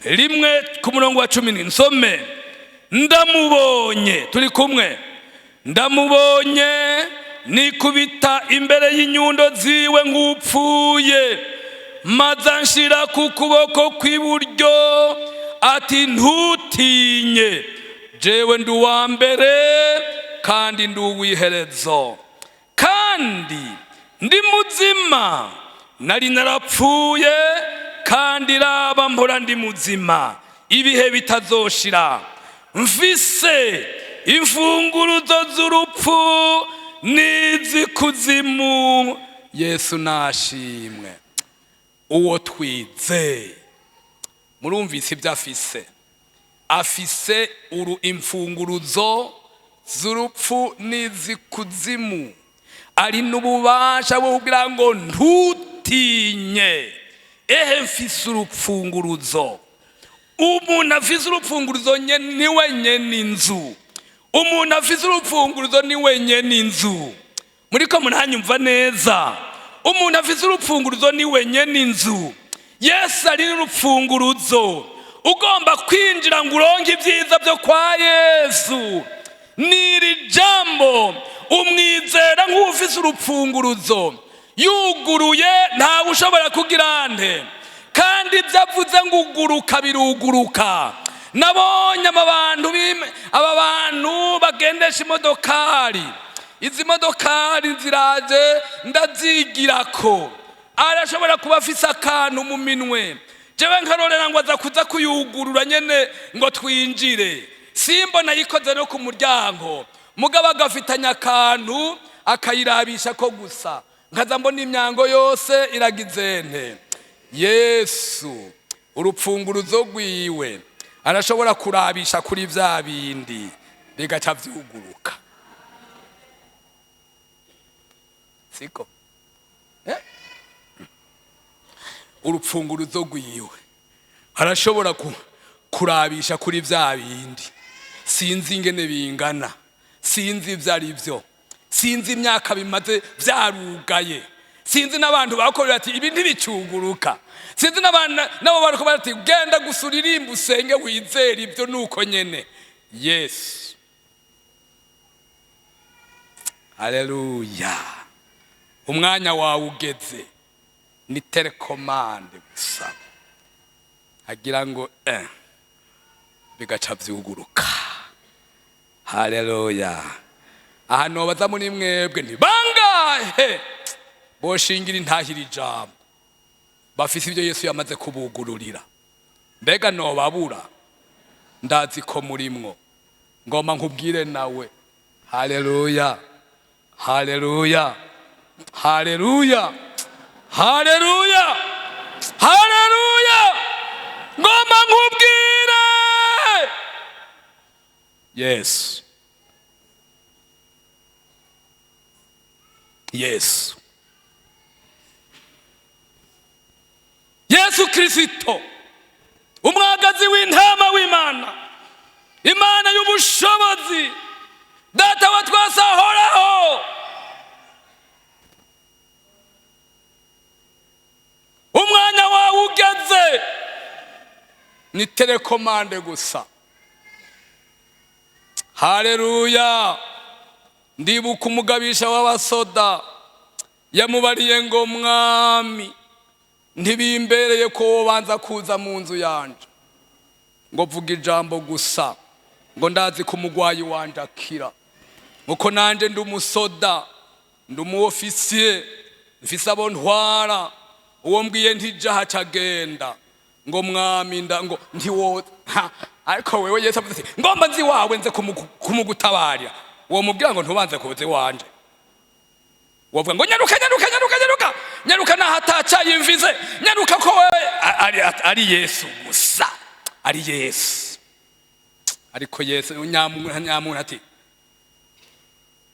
Rimwe ku murongo wa 17 nsome. Ndamubonye, turi kumwe. Ndamubonye nikubita imbere y'inyundo ziwe nk'upfuye, maze anshira ku kuboko kw'iburyo, ati ntutinye, jewe ndi uwa mbere kandi ndi uw'iherezo, kandi ndi muzima. Nari narapfuye, kandi raba mpora ndi muzima ibihe bitazoshira. Mfise imfunguruzo z'urupfu n'izikuzimu. Yesu nashimwe. Uwo twize, murumvise ibyo afise? Afise imfunguruzo z'urupfu n'izikuzimu. Ari n'ububasha bwo kugira ngo ntutinye. Ehe mfise urupfunguruzo. Umuntu afise urupfunguruzo niwe nyene inzu. Umuntu afise urupfunguruzo niwe nyene inzu. Muriko muranyumva neza? Umuntu afise urupfunguruzo niwe nyene inzu. Yesu ari n'urupfunguruzo. ugomba kwinjira ngo uronke ibyiza byo kwa Yesu n'iri jambo umwizera nk'ufise urupfunguruzo yuguruye ntawe ushobora kugira nte kandi byavuze ngo uguruka biruguruka. Nabonye aba bantu bagendesha imodokari, izi modokari ziraje ndazigirako, arashobora kuba afise akantu mu minwe, jewe nkarorera ngo aza kuza kuyugurura nyene ngo twinjire, simbona yikoze no ku muryango, mugabo agafitanya akantu akayirabisha ko gusa, nkaza mbona imyango yose iragize nte. Yesu urupfunguruzo rwiwe arashobora kurabisha kuri vya bindi bigaca vyuguruka, siko urupfunguruzo rwiwe arashobora kurabisha kuri vya bindi, sinzi ingene bingana, sinzi ivyo ari vyo, sinzi imyaka bimaze vyarugaye, sinzi n'abantu bakorera ati ibi ntibicuguruka, sinzi nabo bariko bati genda gusuririmba usenge wizera ibyo nuko nyene. Yesu, haleluya, umwanya wawe ugeze, ni telekomande gusa agira ngo bigaca vyuguruka. Haleluya. Aha nobaza muri mwebwe ntibangahe boshingira intahira ijambo bafise ibyo Yesu yamaze kubugururira, mbega nobabura? Ndazi ko murimwo, ngoma nkubwire nawe. Haleluya, haleluya, haleluya, haleluya, haleluya, ngoma nkubwire Yesu, Yesu, Yesu Kristo, umwagazi w'intama w'Imana, Imana y'ubushobozi, data wa twese ahoraho. Umwanya wawe ugeze, ni telekomande gusa. Haleluya. Ndibuka umugabisha w'abasoda yamubariye ngo mwami ntibimbereye ko banza kuza mu nzu yanje ngo vuga ijambo gusa ngo ndazi ko umugwayi wanje akira, nuko nanje ndi umusoda, ndi umuofisiye, mfise abo ntwara, uwo mbwiye ntijaha cagenda ngo mwami ngo ntiwo, ariko wewe Yesu avuze ati ngomba nzi wawe nze kumugutabarira, uwo mubwira ngo ntubanze kuze wanje, wovuga ngo nyaruka nyaruka nyaruka nyaruka nyaruka nahataca yimvize nyaruka ko wewe ari Yesu gusa, ari Yesu. Ariko Yesu nyamuntu ati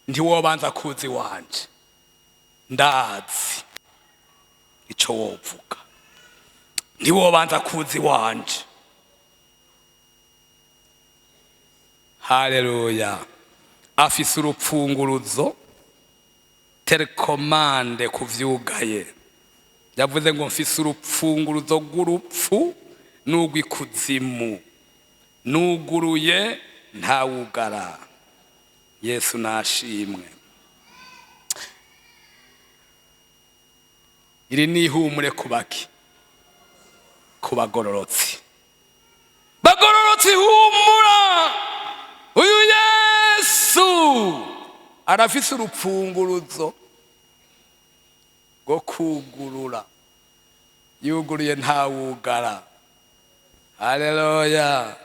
ntiwobanza kuzi wanje, ndazi ico wovuga, ntiwobanza kuzi wanje. Haleluya. Afise urupfunguruzo, telekomande kuvyugaye. Yavuze ngo mfise urupfunguruzo rw'urupfu n'urw'ikuzimu, nuguruye ntawugara. Yesu nashimwe. Iri ni ihumure kubaki, kubagororotsi, bagororotsi humura, uyu Yesu arafise urupfunguruzo rwo kugurura, yuguruye ntawugara. Haleluya,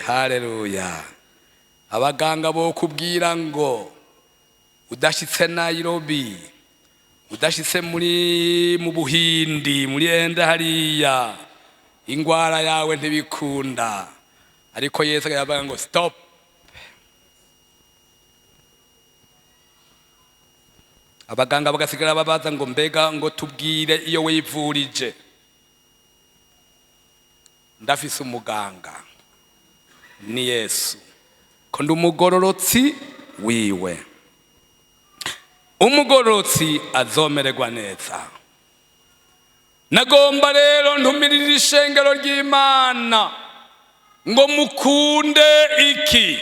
haleluya. Abaganga bo kubwira ngo udashitse Nairobi, udashitse mu Buhindi, muri enda hariya, ingwara yawe ntibikunda. Ariko Yesu yavuga ngo stop. Abaganga bagasigara babaza ngo mbega ngo tubwire iyo wivurije. Ndafise umuganga, ni Yesu, ko ndi umugororotsi wiwe. Umugororotsi azomererwa neza. nagomba rero ntumirire ishengero ry'Imana ngo mukunde iki?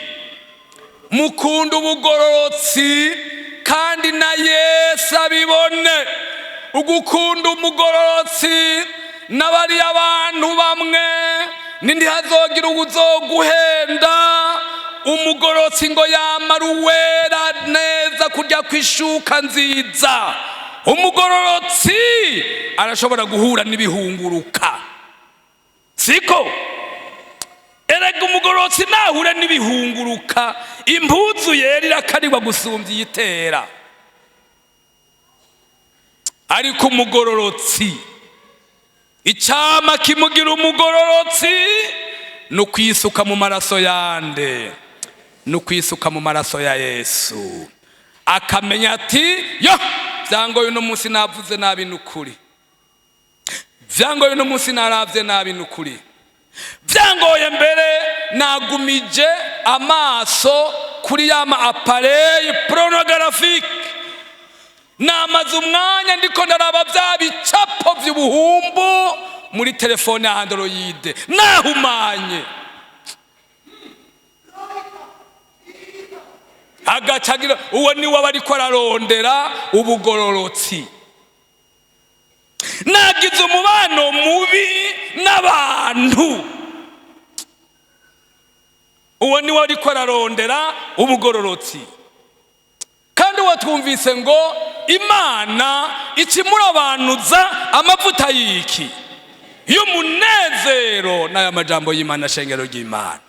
Mukunde ubugororotsi, kandi na Yesu abibone. Ugukunda umugororotsi n'abari abantu bamwe nindi hazogira uzoguhenda. Umugororotsi ngo yamara uwera neza kurya kwishuka nziza. Umugororotsi arashobora guhura n'ibihunguruka, siko? Erega umugororotsi nahure n'ibihunguruka, impuzu yera irakarigwa gusumbya iyitera. Ariko umugororotsi, icyama kimugira umugororotsi no kwisuka mu maraso yande, no kwisuka mu maraso ya Yesu. Akamenya ati yo vyangoye uno munsi navuze nabi nukuri, vyangoye uno munsi naravye nabi nukuri, vyangoye mbere nagumije amaso kuri yama appareil pornographique, namaze umwanya ndiko ndaraba vya bicapo vy'ubuhumbu muri telefone ya Android, nahumanye. Agacagira uwo ni wabariko ararondera ubugororotsi. Nagize umubano mubi n'abantu, uwo ni wariko ararondera ubugororotsi. Kandi watwumvise ngo Imana ikimurabanuza amavuta y'iki? Y'umunezero. N'aya majambo y'Imana, shengero ry'Imana.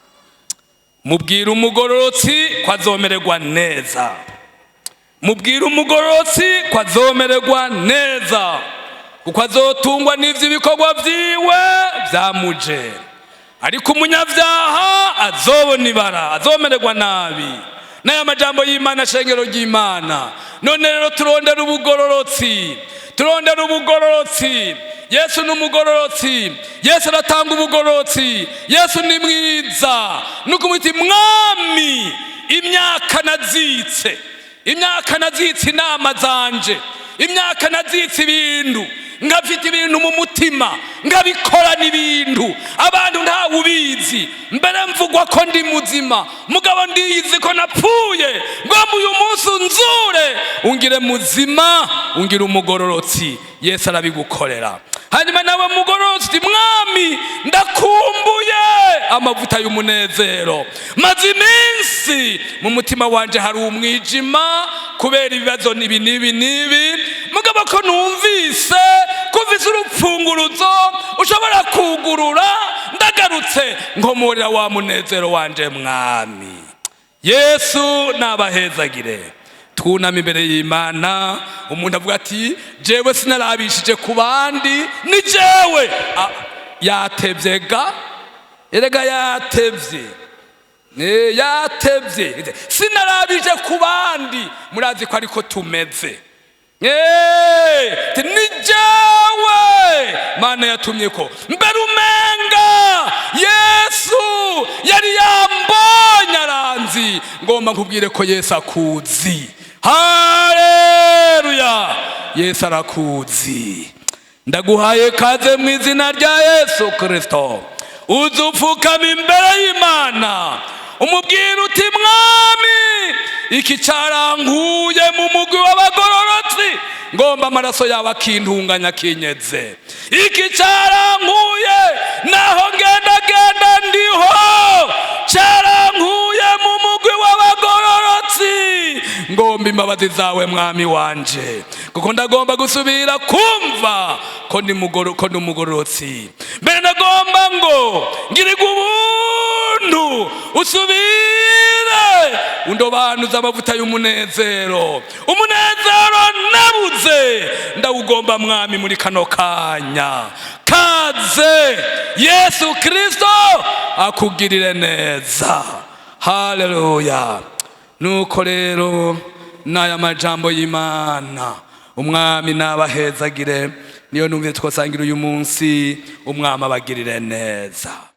Mubwira umugororotsi ko azomererwa neza, mubwira umugororotsi ko azomererwa neza, kuko azotungwa n'ivyo ibikorwa vyiwe vyamuje. Ariko umunyavyaha azobona ibara, azomererwa nabi. N'aya majambo y'Imana, shengero ry'Imana. None rero turondera ubugororotsi, turondera ubugororotsi. Yesu n'umugororotsi, Yesu aratanga ubugororotsi, Yesu ni mwiza. Nuko muti mwami, imyaka nazitse, imyaka nazitse inama zanje, imyaka nazitse ibintu, ngafite ibintu mu mutima, ngabikora n'ibintu abantu ntawe ubizi. Mbere mvugwa ko ndi muzima, mugabo ndiyizi ko napfuye. Ngomba uyu munsi unzure, ungire muzima, ungire umugororotsi. Yesu arabigukorera. Hanyuma nawe mugororotsi, mwami ndakumbuye amavuta y'umunezero. Maze iminsi mu mutima wanje hari umwijima kubera ibibazo nibi nibi nibi, mugabo ko numvise kuvisa urupfunguruzo ushobora kugurura. Ndagarutse nkomorera wa munezero wanje mwami. Yesu nabahezagire. Twunama imbere y'Imana. Umuntu avuga ati jewe sinarabishije ku bandi, ni jewe yatevye ga, erega yatevye, yatevye. Sinarabije ku bandi, murazi ko ariko tumeze. Ni jewe Mana yatumye ko. Mbere umenga Yesu yari yambonye aranzi. Ngomba nkubwire ko Yesu akuzi. Haleluya! Yesu arakuzi. Ndaguhaye kaze mu izina rya Yesu Kristo. Uzupfukama imbere y'Imana, umubwira uti mwami, iki carankuye mu mugwi w'abagororotsi, ngomba amaraso yawe akintunganya kinyeze. Iki carankuye naho ngenda ndiho, carankuye mu mugwi w'abagororotsi, ngomba imbabazi zawe mwami wanje, kuko ndagomba gusubira kumva ko ndi umugororotsi. Mbere ndagomba ngo ngirigwe ubuntu, usubire undobanuza amavuta y'umunezero. Umunezero nabuze ndawugomba mwami muri kano kanya. Kaze Yesu Kristo akugirire neza. Haleluya! Nuko rero n'aya majambo y'Imana, umwami nabahezagire. Niyo numvise twasangira uyu munsi, umwami abagirire neza.